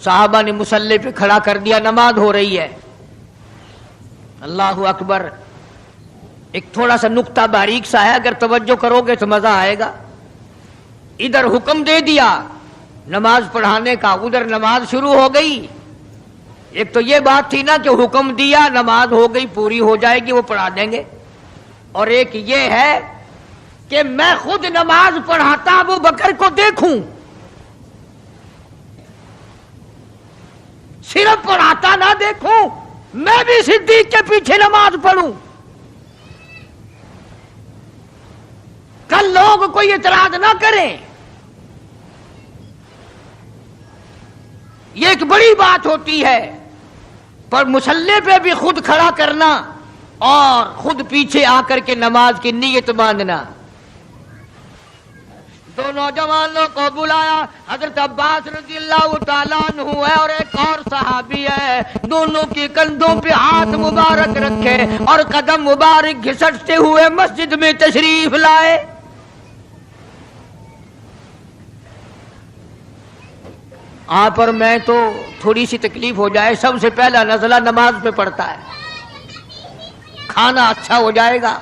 صحابہ نے مصلی پہ کھڑا کر دیا، نماز ہو رہی ہے۔ اللہ اکبر۔ ایک تھوڑا سا نقطہ باریک سا ہے، اگر توجہ کرو گے تو مزہ آئے گا۔ ادھر حکم دے دیا نماز پڑھانے کا، ادھر نماز شروع ہو گئی۔ ایک تو یہ بات تھی نا کہ حکم دیا، نماز ہو گئی، پوری ہو جائے گی، وہ پڑھا دیں گے، اور ایک یہ ہے کہ میں خود نماز پڑھاتا ابو بکر کو دیکھوں، صرف پڑھاتا نہ دیکھوں، میں بھی صدیق کے پیچھے نماز پڑھوں۔ کل لوگ کوئی اعتراض نہ کریں، یہ ایک بڑی بات ہوتی ہے، پر مصلی پہ بھی خود کھڑا کرنا اور خود پیچھے آ کر کے نماز کی نیت باندھنا۔ دو نوجوانوں کو بلایا، حضرت عباس رضی اللہ تعالیٰ عنہ ہے اور ایک اور صحابی ہے، دونوں کی کندھوں پہ ہاتھ مبارک رکھے اور قدم مبارک گھسٹتے ہوئے مسجد میں تشریف لائے۔ آپ اور میں تو تھوڑی سی تکلیف ہو جائے، سب سے پہلا نزلہ نماز پہ پڑتا ہے، کھانا اچھا ہو جائے گا،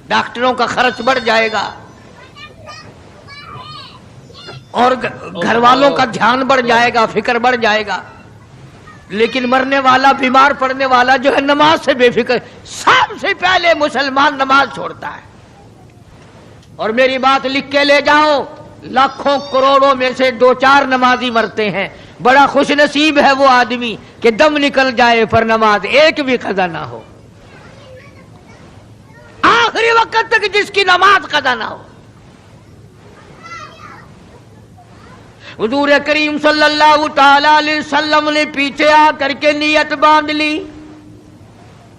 ڈاکٹروں کا خرچ بڑھ جائے گا، اور گھر والوں کا دھیان بڑھ جائے گا، فکر بڑھ جائے گا، لیکن مرنے والا، بیمار پڑنے والا جو ہے نماز سے بے فکر، سب سے پہلے مسلمان نماز چھوڑتا ہے۔ اور میری بات لکھ کے لے جاؤ، لاکھوں کروڑوں میں سے 2-4 نمازی مرتے ہیں، بڑا خوش نصیب ہے وہ آدمی کہ دم نکل جائے پر نماز ایک بھی قضا نہ ہو، آخری وقت تک جس کی نماز قضا نہ ہو۔ حضور کریم صلی اللہ تعالی علیہ وسلم نے پیچھے آ کر کے نیت باندھ لی۔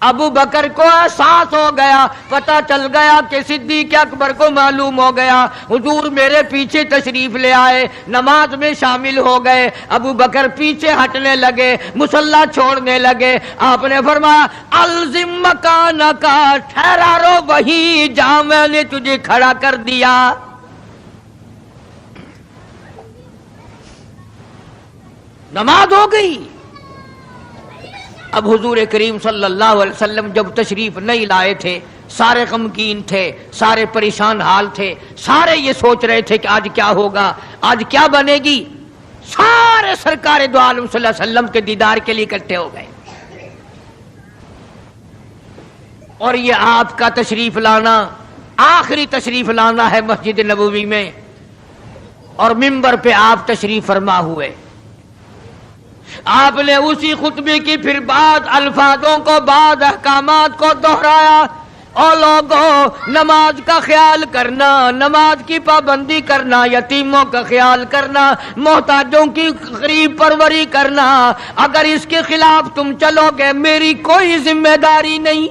ابو بکر کو احساس ہو گیا، پتہ چل گیا کہ صدیق اکبر کو معلوم ہو گیا، حضور میرے پیچھے تشریف لے آئے، نماز میں شامل ہو گئے۔ ابو بکر پیچھے ہٹنے لگے، مصلی چھوڑنے لگے۔ آپ نے فرمایا الزم مکانک، ٹھہرا رو وہیں جہاں میں نے تجھے کھڑا کر دیا۔ نماز ہو گئی۔ اب حضور کریم صلی اللہ علیہ وسلم جب تشریف نہیں لائے تھے، سارے غمگین تھے، سارے پریشان حال تھے، سارے یہ سوچ رہے تھے کہ آج کیا ہوگا، آج کیا بنے گی۔ سارے سرکار دو عالم صلی اللہ علیہ وسلم کے دیدار کے لیے اکٹھے ہو گئے، اور یہ آپ کا تشریف لانا، آخری تشریف لانا ہے مسجد نبوی میں، اور منبر پہ آپ تشریف فرما ہوئے۔ آپ نے اسی خطبے کی پھر بعد الفاظوں کو، بعد احکامات کو دہرایا، اور لوگوں نماز کا خیال کرنا، نماز کی پابندی کرنا، یتیموں کا خیال کرنا، محتاجوں کی غریب پروری کرنا، اگر اس کے خلاف تم چلو گے میری کوئی ذمہ داری نہیں۔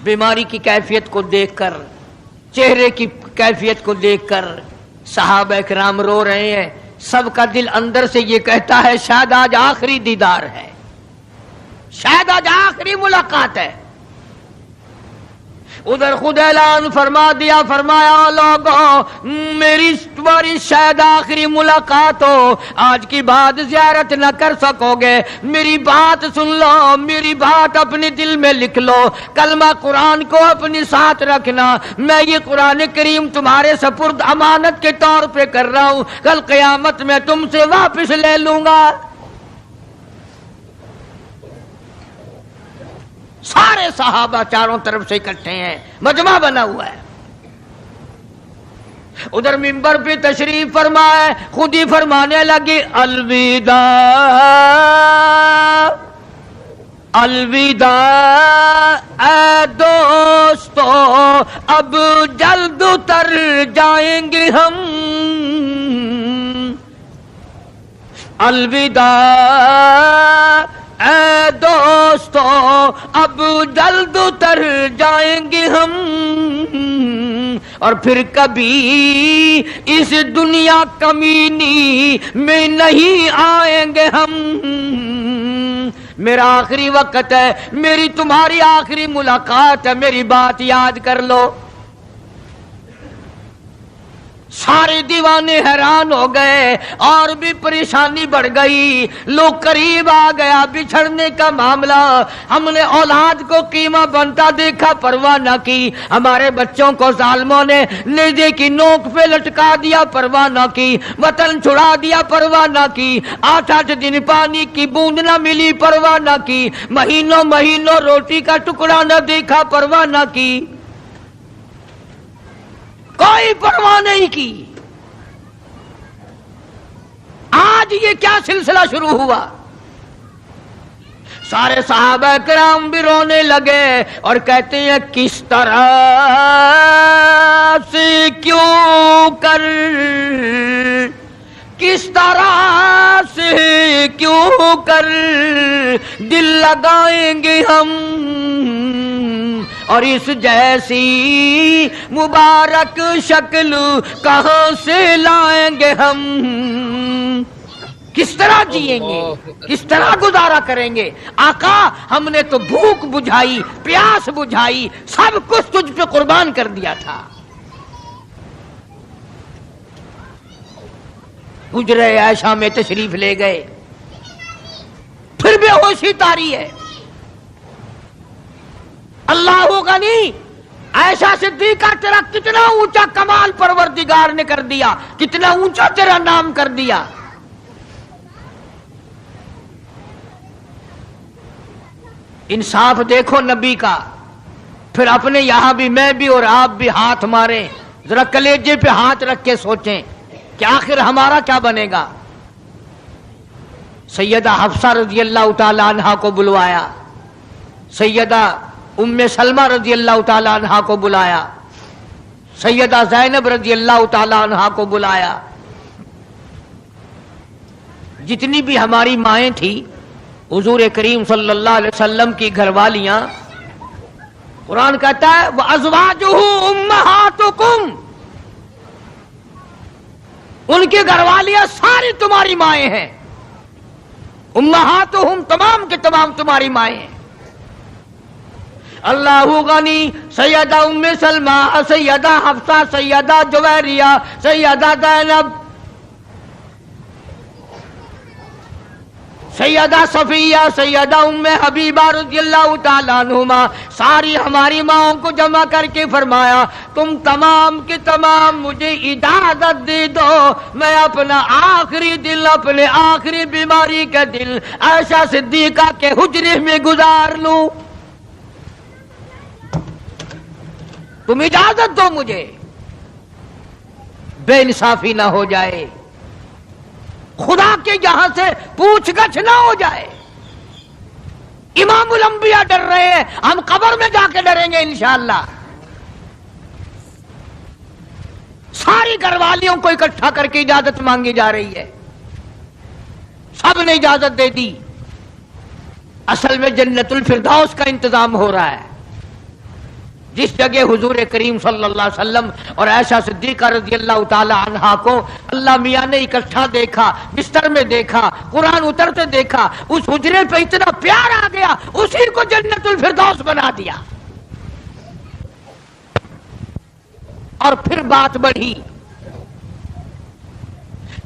بیماری کی کیفیت کو دیکھ کر، چہرے کی کیفیت کو دیکھ کر صحابہ کرام رو رہے ہیں، سب کا دل اندر سے یہ کہتا ہے شاید آج آخری دیدار ہے، شاید آج آخری ملاقات ہے۔ ادھر خود اعلان فرما دیا، فرمایا لوگوں میری تمہاری شاید آخری ملاقات ہو، آج کی بعد زیارت نہ کر سکو گے، میری بات سن لو، میری بات اپنے دل میں لکھ لو، کلمہ قرآن کو اپنے ساتھ رکھنا، میں یہ قرآن کریم تمہارے سپرد امانت کے طور پہ کر رہا ہوں، کل قیامت میں تم سے واپس لے لوں گا۔ سارے صحابہ چاروں طرف سے اکٹھے ہیں، مجمع بنا ہوا ہے۔ ادھر منبر پہ تشریف فرمائے، خود ہی فرمانے لگی الوداع الوداع اے دوستو، اب جلد اتر جائیں گے ہم، الوداع اے دوستو اب جلد اتر جائیں گے ہم، اور پھر کبھی اس دنیا کمینی میں نہیں آئیں گے ہم، میرا آخری وقت ہے، میری تمہاری آخری ملاقات ہے، میری بات یاد کر لو۔ سارے دیوانے حیران ہو گئے اور بھی پریشانی بڑھ گئی. لوگ قریب آ گیا بچھڑنے کا معاملہ. ہم نے اولاد کو قیمہ بنتا دیکھا پرواہ نہ کی. ہمارے بچوں کو ظالموں نے نیزے کی نوک پہ لٹکا دیا پرواہ نہ کی. وطن چھڑا دیا پرواہ نہ کی. 8 دن پانی کی بوند نہ ملی پرواہ نہ کی. مہینوں مہینوں روٹی کا ٹکڑا نہ دیکھا پرواہ نہ کی. کوئی پرواہ نہیں کی. آج یہ کیا سلسلہ شروع ہوا؟ سارے صحابہ کرام بھی رونے لگے اور کہتے ہیں کس طرح سے کیوں کر، کس طرح سے کیوں کر دل لگائیں گے ہم، اور اس جیسی مبارک شکل کہاں سے لائیں گے ہم. کس طرح جئیں گے، کس طرح گزارا کریں گے؟ آقا ہم نے تو بھوک بجھائی، پیاس بجھائی، سب کچھ تجھ پہ قربان کر دیا تھا. حجرہ عائشہ میں تشریف لے گئے، پھر بے ہوشی طاری ہے. اللہ غنی، عائشہ صدیقہ تیرا کتنا اونچا کمال پروردگار نے کر دیا، کتنا اونچا تیرا نام کر دیا. انصاف دیکھو نبی کا. پھر اپنے یہاں بھی میں بھی اور آپ بھی ہاتھ ماریں، ذرا کلیجے پہ ہاتھ رکھ کے سوچیں کہ آخر ہمارا کیا بنے گا. سیدہ حفصہ رضی اللہ تعالی عنہا کو بلوایا، سیدہ ام سلمہ رضی اللہ تعالی عنہا کو بلایا، سیدہ زینب رضی اللہ تعالی عنہا کو بلایا. جتنی بھی ہماری مائیں تھیں، حضور کریم صلی اللہ علیہ وسلم کی گھر والیاں، قرآن کہتا ہے وَأَزْوَاجُهُ أُمَّهَاتُكُمْ، ان کی گھر والیاں ساری تمہاری مائیں ہیں. امہاتہم تمام کے تمام تمہاری مائیں ہیں. اللہ غنی، سیدہ ام سلمہ، سیدہ حفصہ، سیدہ جویریہ، سیدہ زینب، سیدہ صفیہ، سیدہ ام حبیبہ رضی اللہ تعالیٰ عنہما، ساری ہماری ماؤں کو جمع کر کے فرمایا تم تمام کے تمام مجھے اجازت دے دو، میں اپنا آخری دل، اپنے آخری بیماری کا دل عائشہ صدیقہ کے حجرے میں گزار لوں. تم اجازت دو مجھے، بے انصافی نہ ہو جائے، خدا کے یہاں سے پوچھ گچھ نہ ہو جائے. امام الانبیاء ڈر رہے ہیں، ہم قبر میں جا کے ڈریں گے انشاءاللہ. ساری گھر والیوں کو اکٹھا کر کے اجازت مانگی جا رہی ہے، سب نے اجازت دے دی. اصل میں جنت الفردوس کا انتظام ہو رہا ہے، جس جگہ حضور کریم صلی اللہ علیہ وسلم اور عائشہ صدیقہ رضی اللہ تعالی عنہا کو اللہ میاں نے اکٹھا دیکھا، بستر میں دیکھا، قرآن اترتے دیکھا، اس حجرے پہ اتنا پیار آ گیا، اسی کو جنت الفردوس بنا دیا. اور پھر بات بڑھی.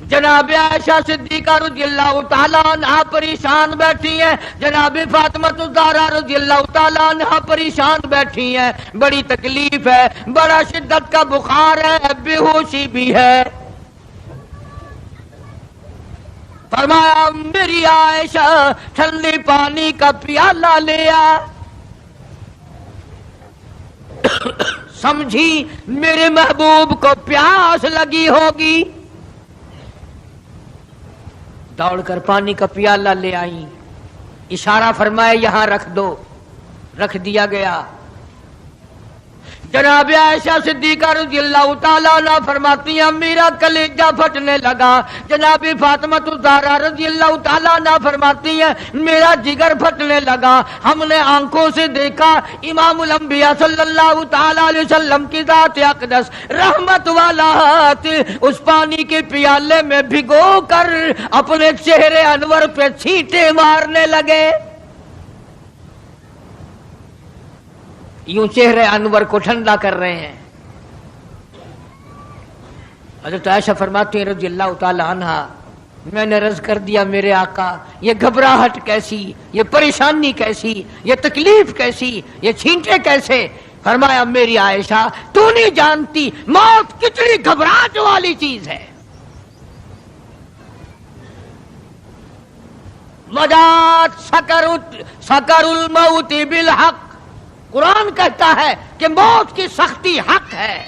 جناب عائشہ صدیقہ رضی اللہ تعالیٰ عنہا پریشان بیٹھی ہیں، جناب فاطمہ الزہرا رضی اللہ تعالیٰ عنہا پریشان بیٹھی ہیں، بڑی تکلیف ہے، بڑا شدت کا بخار ہے، بے ہوشی بھی ہے. فرمایا میری عائشہ ٹھنڈے پانی کا پیالہ لے آ. سمجھی میرے محبوب کو پیاس لگی ہوگی، دوڑ کر پانی کا پیالہ لے آئی، اشارہ فرمایا یہاں رکھ دو، رکھ دیا گیا. جناب عائشہ صدیقہ رضی اللہ تعالیٰ عنہ فرماتی ہیں میرا کلیجہ پھٹنے لگا. جناب فاطمہ الزہرا رضی اللہ تعالیٰ عنہ فرماتی ہیں میرا جگر پھٹنے لگا. ہم نے آنکھوں سے دیکھا امام الانبیاء صلی اللہ تعالیٰ علیہ وسلم کی ذات اقدس رحمت والا ہاتھ اس پانی کے پیالے میں بھگو کر اپنے چہرے انور پہ چھینٹے مارنے لگے. یوں چہرے انور کو ٹھنڈا کر رہے ہیں. حضرت عائشہ فرماتی ہیں رضی اللہ تعالی عنہا، میں نے عرض کر دیا میرے آقا یہ گھبراہٹ کیسی، یہ پریشانی کیسی، یہ تکلیف کیسی، یہ چھینٹے کیسے؟ فرمایا میری عائشہ تو نہیں جانتی موت کتنی گھبراہٹ والی چیز ہے۔ وجات سکر الموت بالحق، قرآن کہتا ہے کہ موت کی سختی حق ہے۔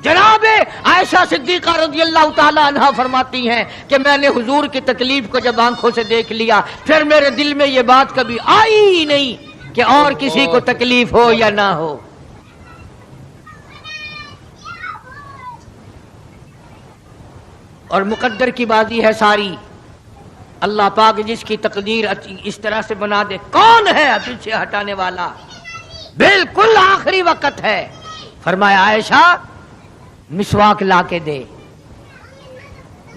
جناب عائشہ صدیقہ رضی اللہ تعالی عنہا فرماتی ہیں کہ میں نے حضور کی تکلیف کو جب آنکھوں سے دیکھ لیا پھر میرے دل میں یہ بات کبھی آئی ہی نہیں کہ اور کسی کو تکلیف ہو یا نہ ہو۔ اور مقدر کی بازی ہے ساری، اللہ پاک جس کی تقدیر اس طرح سے بنا دے، کون ہے پیچھے ہٹانے والا؟ بالکل آخری وقت ہے۔ فرمایا عائشہ مسواک لا کے دے،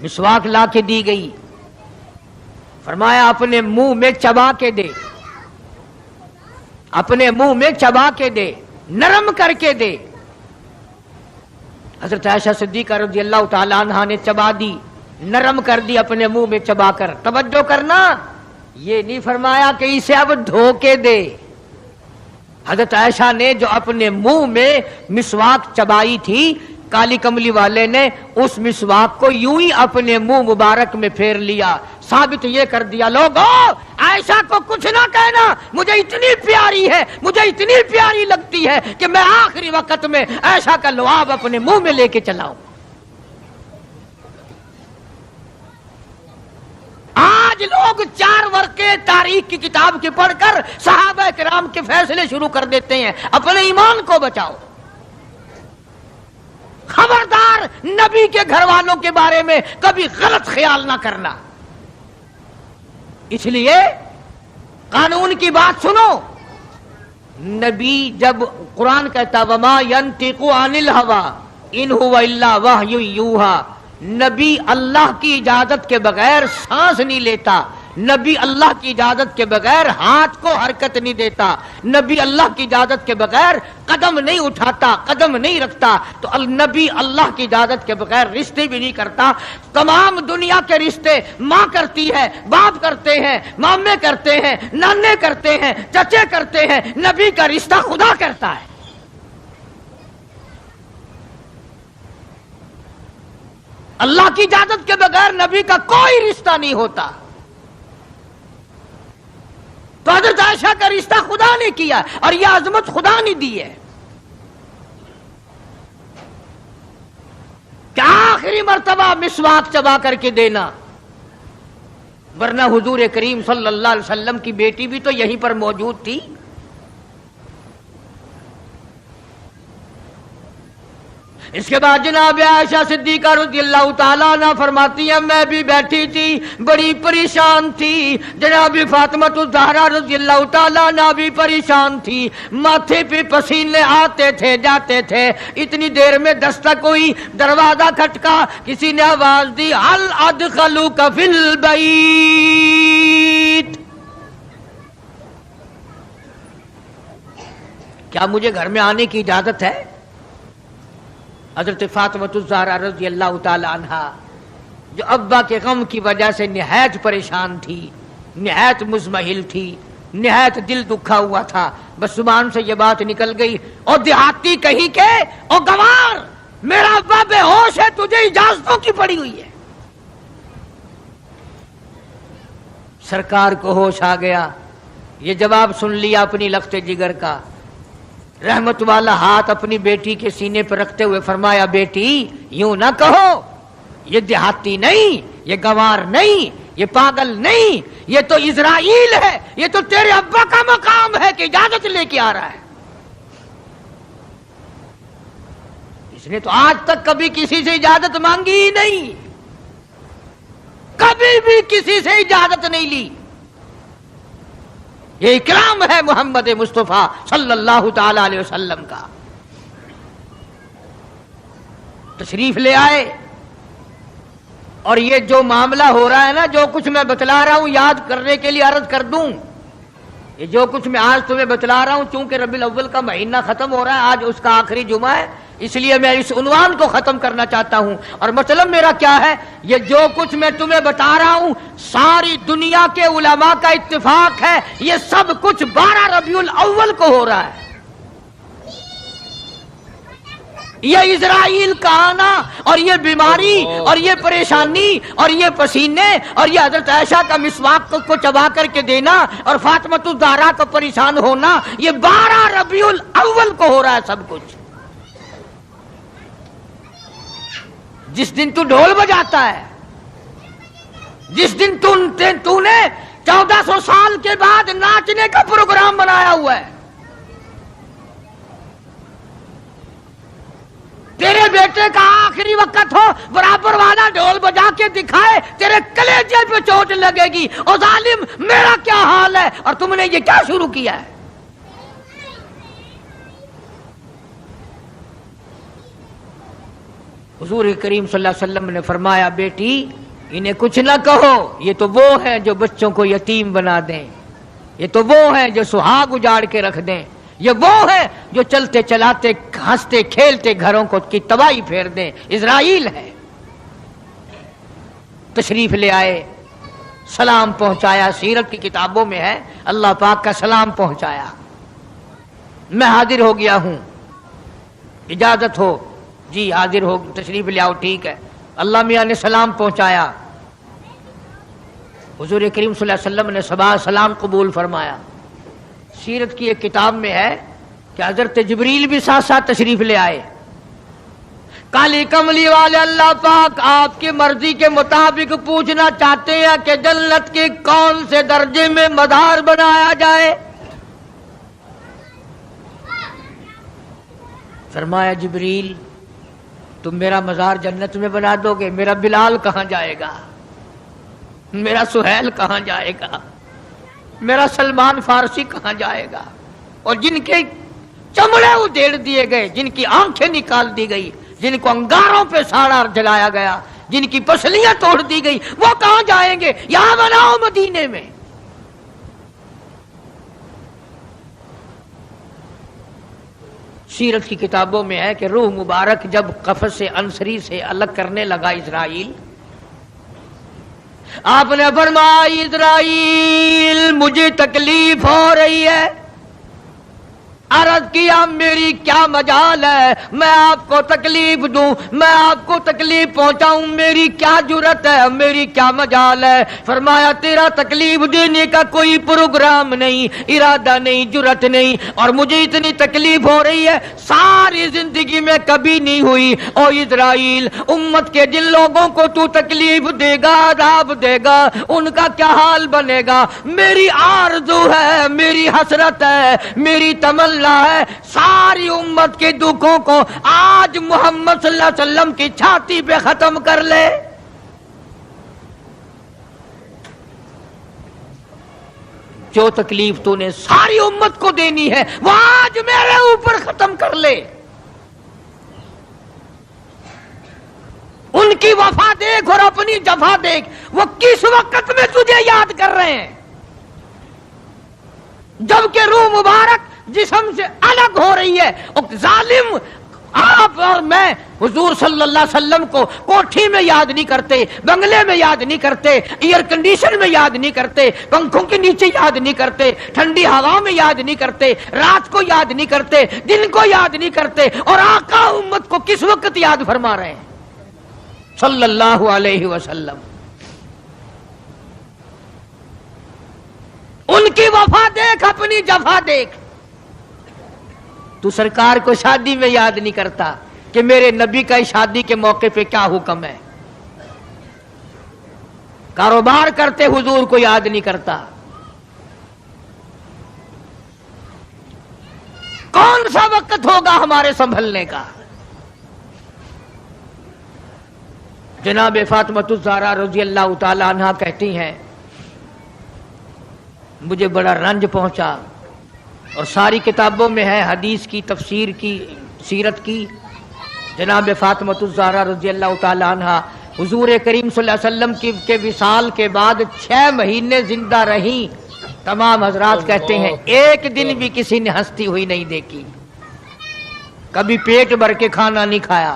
مسواک لا کے دی گئی۔ فرمایا اپنے منہ میں چبا کے دے، اپنے منہ میں چبا کے دے، نرم کر کے دے۔ حضرت عائشہ صدیقہ رضی اللہ تعالی عنہا نے چبا دی، نرم کر دی اپنے منہ میں چبا کر۔ توجہ کرنا، یہ نہیں فرمایا کہ اسے اب دھو کے دے۔ حضرت عائشہ نے جو اپنے منہ میں مسواک چبائی تھی، کالی کملی والے نے اس مسواک کو یوں ہی اپنے منہ مبارک میں پھیر لیا، ثابت یہ کر دیا لوگو عائشہ کو کچھ نہ کہنا، مجھے اتنی پیاری ہے، مجھے اتنی پیاری لگتی ہے کہ میں آخری وقت میں عائشہ کا لعاب اپنے منہ میں لے کے چلاؤں۔ آج لوگ 4 ورقے تاریخ کی کتاب کے پڑھ کر صحابہ کرام کے فیصلے شروع کر دیتے ہیں۔ اپنے ایمان کو بچاؤ، خبردار نبی کے گھر والوں کے بارے میں کبھی غلط خیال نہ کرنا۔ اس لیے قانون کی بات سنو، نبی جب قرآن کہتا وما ينطق عن الهوى ان هو الا وحی یوحی، نبی اللہ کی اجازت کے بغیر سانس نہیں لیتا، نبی اللہ کی اجازت کے بغیر ہاتھ کو حرکت نہیں دیتا، نبی اللہ کی اجازت کے بغیر قدم نہیں اٹھاتا، قدم نہیں رکھتا، تو نبی اللہ کی اجازت کے بغیر رشتے بھی نہیں کرتا۔ تمام دنیا کے رشتے ماں کرتی ہے، باپ کرتے ہیں، مامے کرتے ہیں، نانے کرتے ہیں، چچے کرتے ہیں، نبی کا رشتہ خدا کرتا ہے۔ اللہ کی اجازت کے بغیر نبی کا کوئی رشتہ نہیں ہوتا۔ تو حضرت عائشہ کا رشتہ خدا نے کیا اور یہ عظمت خدا نے دی ہے کہ آخری مرتبہ مسواک چبا کر کے دینا، ورنہ حضور کریم صلی اللہ علیہ وسلم کی بیٹی بھی تو یہیں پر موجود تھی۔ اس کے بعد جناب عائشہ صدیقہ رضی اللہ تعالیٰ عنہ فرماتی ہیں میں بھی بیٹھی تھی، بڑی پریشان تھی۔ جناب فاطمہ الزہرا رضی اللہ تعالیٰ عنہ بھی پریشان تھی، ماتھے پہ پسینے آتے تھے جاتے تھے۔ اتنی دیر میں دستک ہوئی، دروازہ کھٹکا، کسی نے آواز دی ہل ادخلوک فی البیت، کیا مجھے گھر میں آنے کی اجازت ہے؟ حضرت فاطمہ الزہرا رضی اللہ تعالی عنہا جو ابا کے غم کی وجہ سے نہایت پریشان تھی، نہایت مزمحل تھی، نہایت دل دکھا ہوا تھا، بس زبان سے یہ بات نکل گئی اور دیہاتی کہیں کہ او گوار میرا ابا بے ہوش ہے، تجھے اجازتوں کی پڑی ہوئی ہے۔ سرکار کو ہوش آ گیا، یہ جواب سن لیا اپنی لخت جگر کا، رحمت والا ہاتھ اپنی بیٹی کے سینے پر رکھتے ہوئے فرمایا بیٹی یوں نہ کہو، یہ دیہاتی نہیں، یہ گوار نہیں، یہ پاگل نہیں، یہ تو اسرائیل ہے، یہ تو تیرے ابا کا مقام ہے کہ اجازت لے کے آ رہا ہے۔ اس نے تو آج تک کبھی کسی سے اجازت مانگی ہی نہیں، کبھی بھی کسی سے اجازت نہیں لی۔ یہ اکرام ہے محمد مصطفیٰ صلی اللہ تعالی علیہ وسلم کا۔ تشریف لے آئے، اور یہ جو معاملہ ہو رہا ہے نا، جو کچھ میں بتلا رہا ہوں یاد کرنے کے لیے عرض کر دوں، یہ جو کچھ میں آج تمہیں بتلا رہا ہوں، چونکہ ربیع الاول کا مہینہ ختم ہو رہا ہے، آج اس کا آخری جمعہ ہے، اس لیے میں اس عنوان کو ختم کرنا چاہتا ہوں، اور مطلب میرا کیا ہے، یہ جو کچھ میں تمہیں بتا رہا ہوں ساری دنیا کے علماء کا اتفاق ہے، یہ سب کچھ 12 ربیع الاول کو ہو رہا ہے۔ یہ اسرائیل کا آنا اور یہ بیماری اور یہ پریشانی اور یہ پسینے اور یہ حضرت عائشہ کا مسواک کو چبا کر کے دینا اور فاطمہ الزہرا کا پریشان ہونا، یہ 12 ربیع الاول کو ہو رہا ہے سب کچھ۔ جس دن تو ڈھول بجاتا ہے، جس دن تو نے 1400 سال کے بعد ناچنے کا پروگرام بنایا ہوا ہے، تیرے بیٹے کا آخری وقت ہو، برابر والا ڈھول بجا کے دکھائے، تیرے کلیجے پہ چوٹ لگے گی، او ظالم میرا کیا حال ہے، اور تم نے یہ کیا شروع کیا ہے؟ حضور کریم صلی اللہ علیہ وسلم نے فرمایا، بیٹی انہیں کچھ نہ کہو، یہ تو وہ ہیں جو بچوں کو یتیم بنا دیں، یہ تو وہ ہیں جو سہاگ اجاڑ کے رکھ دیں، یہ وہ ہیں جو چلتے چلاتے ہنستے کھیلتے گھروں کو کی تباہی پھیر دیں۔ اسرائیل ہے۔ تشریف لے آئے، سلام پہنچایا، سیرت کی کتابوں میں ہے اللہ پاک کا سلام پہنچایا، میں حاضر ہو گیا ہوں، اجازت ہو؟ جی حاضر ہو، تشریف لے آؤ، ٹھیک ہے۔ اللہ میاں نے سلام پہنچایا، حضور کریم صلی اللہ علیہ وسلم نے سلام قبول فرمایا۔ سیرت کی ایک کتاب میں ہے کہ حضرت جبریل بھی ساتھ ساتھ تشریف لے آئے۔ کالی کملی والے اللہ پاک آپ کی مرضی کے مطابق پوچھنا چاہتے ہیں کہ جنت کے کون سے درجے میں مزار بنایا جائے؟ فرمایا جبریل تم میرا مزار جنت میں بنا دو گے، میرا بلال کہاں جائے گا، میرا سہیل کہاں جائے گا، میرا سلمان فارسی کہاں جائے گا؟ اور جن کے چمڑے ادھیڑ دیے گئے، جن کی آنکھیں نکال دی گئی، جن کو انگاروں پہ ساڑا جلایا گیا، جن کی پسلیاں توڑ دی گئی، وہ کہاں جائیں گے؟ یہاں بناؤ مدینے میں۔ سیرت کی کتابوں میں ہے کہ روح مبارک جب قفس سے انصری سے الگ کرنے لگا اسرائیل، آپ نے فرمایا اسرائیل مجھے تکلیف ہو رہی ہے۔ عرض کیا میری کیا مجال ہے میں آپ کو تکلیف دوں، میں آپ کو تکلیف پہنچاؤں، میری کیا جرت ہے، میری کیا مجال ہے؟ فرمایا تیرا تکلیف دینے کا کوئی پروگرام نہیں، ارادہ نہیں، جرت نہیں، اور مجھے اتنی تکلیف ہو رہی ہے ساری زندگی میں کبھی نہیں ہوئی۔ او اسرائیل، امت کے جن لوگوں کو تو تکلیف دے گا، عذاب دے گا، ان کا کیا حال بنے گا؟ میری آرزو ہے، میری حسرت ہے، میری تمنا ہے، ساری امت کے دکھوں کو آج محمد صلی اللہ علیہ وسلم کی چھاتی پہ ختم کر لے۔ جو تکلیف تو نے ساری امت کو دینی ہے وہ آج میرے اوپر ختم کر لے۔ ان کی وفا دیکھ اور اپنی جفا دیکھ، وہ کس وقت میں تجھے یاد کر رہے ہیں، جبکہ روح مبارک جسم سے الگ ہو رہی ہے۔ ظالم، آپ اور میں حضور صلی اللہ علیہ وسلم کو کوٹھی میں یاد نہیں کرتے، بنگلے میں یاد نہیں کرتے، ایئر کنڈیشن میں یاد نہیں کرتے، پنکھوں کے نیچے یاد نہیں کرتے، ٹھنڈی ہوا میں یاد نہیں کرتے، رات کو یاد نہیں کرتے، دن کو یاد نہیں کرتے، اور آقا امت کو کس وقت یاد فرما رہے ہیں صلی اللہ علیہ وسلم۔ ان کی وفا دیکھ، اپنی جفا دیکھ۔ تو سرکار کو شادی میں یاد نہیں کرتا کہ میرے نبی کا شادی کے موقع پہ کیا حکم ہے، کاروبار کرتے حضور کو یاد نہیں کرتا۔ کون سا وقت ہوگا ہمارے سنبھلنے کا؟ جناب فاطمہ الزہرا رضی اللہ تعالی عنہا کہتی ہیں مجھے بڑا رنج پہنچا، اور ساری کتابوں میں ہے حدیث کی، تفسیر کی، سیرت کی، جناب فاطمہ الزہرا رضی اللہ تعالی عنہا حضور کریم صلی اللہ علیہ وسلم کے وصال کے بعد 6 مہینے زندہ رہیں۔ تمام حضرات کہتے ہیں ایک دن بھی کسی نے ہنستی ہوئی نہیں دیکھی، کبھی پیٹ بھر کے کھانا نہیں کھایا.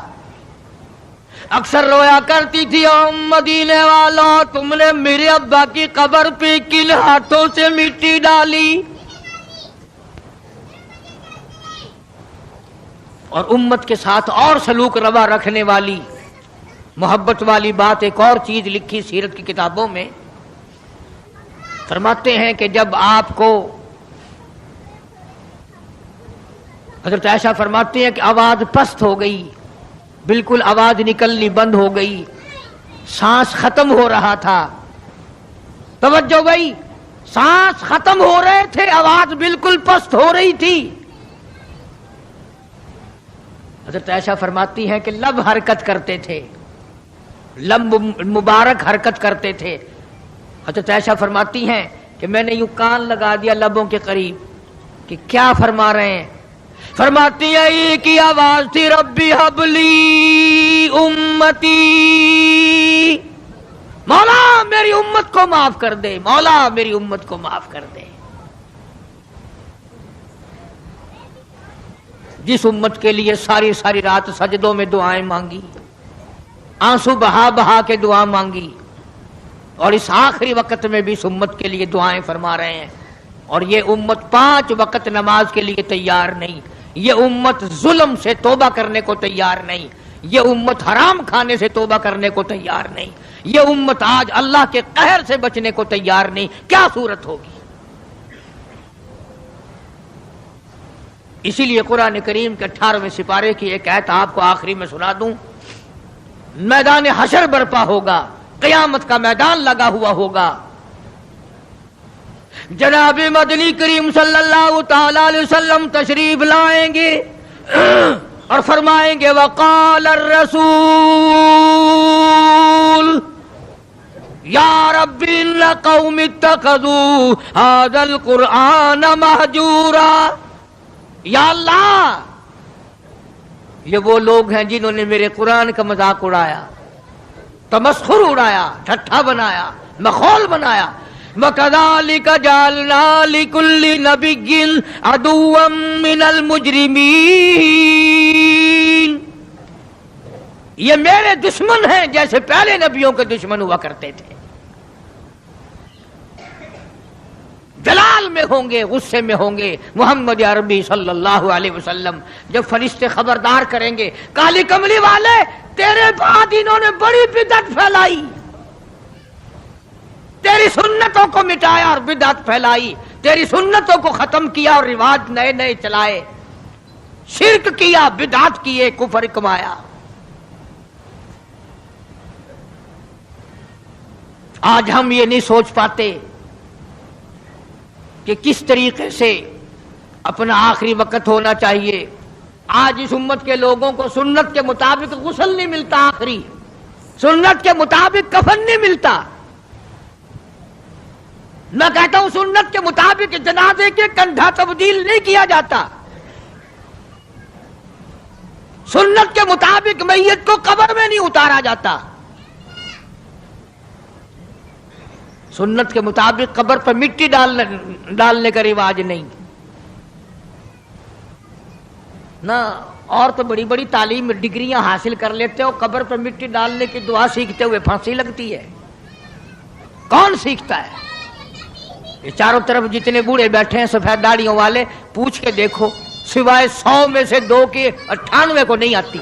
اکثر رویا کرتی تھی او مدینے والوں تم نے میرے ابا کی قبر پہ کن ہاتھوں سے مٹی ڈالی. اور امت کے ساتھ اور سلوک روا رکھنے والی محبت والی بات ایک اور چیز لکھی سیرت کی کتابوں میں. فرماتے ہیں کہ جب آپ کو حضرت عائشہ فرماتی ہیں کہ آواز پست ہو گئی, بالکل آواز نکلنی بند ہو گئی, سانس ختم ہو رہا تھا. توجہ گئی, سانس ختم ہو رہے تھے, آواز بالکل پست ہو رہی تھی. حضرت عائشہ فرماتی ہیں کہ لب حرکت کرتے تھے, لب مبارک حرکت کرتے تھے. حضرت عائشہ فرماتی ہیں کہ میں نے یوں کان لگا دیا لبوں کے قریب کہ کیا فرما رہے ہیں. فرماتی ہیں ایک ہی آواز تھی, ربی حبلی امتی, مولا میری امت کو معاف کر دے, مولا میری امت کو معاف کر دے. جس امت کے لیے ساری ساری رات سجدوں میں دعائیں مانگی, آنسو بہا بہا کے دعا مانگی, اور اس آخری وقت میں بھی اس امت کے لیے دعائیں فرما رہے ہیں. اور یہ امت 5 وقت نماز کے لیے تیار نہیں, یہ امت ظلم سے توبہ کرنے کو تیار نہیں, یہ امت حرام کھانے سے توبہ کرنے کو تیار نہیں, یہ امت آج اللہ کے قہر سے بچنے کو تیار نہیں. کیا صورت ہوگی؟ اسی لیے قرآن کریم کے 18ویں سپارے کی ایک آیت آپ کو آخری میں سنا دوں. میدان حشر برپا ہوگا, قیامت کا میدان لگا ہوا ہوگا. جناب مدنی کریم صلی اللہ تعالی علیہ وسلم تشریف لائیں گے اور فرمائیں گے وقال الرسول یا رب ان قوم اتخذوا هذا القرآن مہجورا. یا اللہ, یہ وہ لوگ ہیں جنہوں نے میرے قرآن کا مذاق اڑایا, تمسخر اڑایا, ٹھٹھا بنایا, مخول بنایا. وَكَذَلِكَ جَعَلْنَا لِكُلِّ نَبِيٍّ عَدُوًّا مِّنَ الْمُجْرِمِينَ. یہ میرے دشمن ہیں جیسے پہلے نبیوں کے دشمن ہوا کرتے تھے. جلال میں ہوں گے, غصے میں ہوں گے. محمد عربی صلی اللہ علیہ وسلم جب فرشتے خبردار کریں گے, کالی کملی والے تیرے بعد انہوں نے بڑی بدعت پھیلائی, تیری سنتوں کو مٹایا اور بدعت پھیلائی, تیری سنتوں کو ختم کیا اور رواج نئے نئے چلائے, شرک کیا, بدعت کیے, کفر کمایا. آج ہم یہ نہیں سوچ پاتے کہ کس طریقے سے اپنا آخری وقت ہونا چاہیے. آج اس امت کے لوگوں کو سنت کے مطابق غسل نہیں ملتا, آخری سنت کے مطابق کفن نہیں ملتا. میں کہتا ہوں سنت کے مطابق جنازے کے کندھا تبدیل نہیں کیا جاتا, سنت کے مطابق میت کو قبر میں نہیں اتارا جاتا, سنت کے مطابق قبر پر مٹی ڈالنے کا رواج نہیں نا. اور تو بڑی بڑی تعلیم ڈگریاں حاصل کر لیتے ہو, قبر پر مٹی ڈالنے کی دعا سیکھتے ہوئے پھانسی لگتی ہے. کون سیکھتا ہے؟ یہ چاروں طرف جتنے بوڑھے بیٹھے ہیں سفید داڑیوں والے, پوچھ کے دیکھو, سوائے 100 میں سے 2 کے 98 کو نہیں آتی.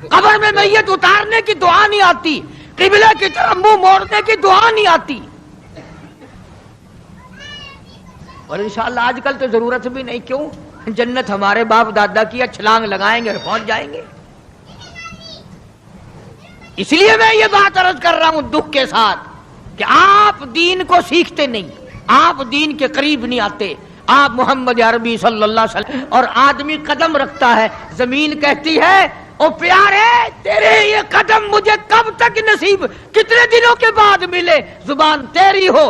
قبر میں میت اتارنے کی دعا نہیں آتی, قبلہ کی طرف منہ موڑنے کی دعا نہیں آتی. اور انشاءاللہ آج کل تو ضرورت بھی نہیں. کیوں؟ جنت ہمارے باپ دادا کی, چھلانگ لگائیں گے اور پہنچ جائیں گے. اس لیے میں یہ بات عرض کر رہا ہوں دکھ کے ساتھ کہ آپ دین کو سیکھتے نہیں, آپ دین کے قریب نہیں آتے. آپ محمد عربی صلی اللہ علیہ وسلم, اور آدمی قدم رکھتا ہے, زمین کہتی ہے او پیارے تیرے یہ قدم مجھے کب تک نصیب, کتنے دنوں کے بعد ملے. زبان تیری ہو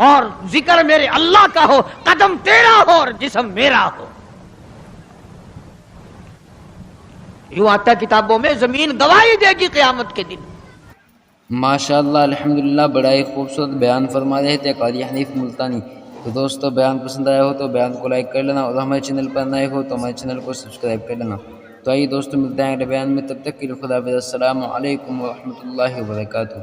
اور ذکر میرے اللہ کا ہو, قدم تیرا ہو اور جسم میرا ہو. یوں آتا ہے کتابوں میں, زمین گواہی دے گی قیامت کے دن. ماشاءاللہ الحمدللہ, بڑا ہی خوبصورت بیان فرما رہے تھے قاری حنیف ملتانی. تو دوستو بیان پسند آیا ہو تو بیان کو لائک کر لینا، اور ہمارے چینل پر نئے ہو تو ہمارے چینل کو سبسکرائب کر لینا۔ تو آئیے دوستو ملتے ہیں اگلے بیان میں، تب تک کے لیے خدا حافظ، السلام علیکم ورحمۃ اللہ وبرکاتہ۔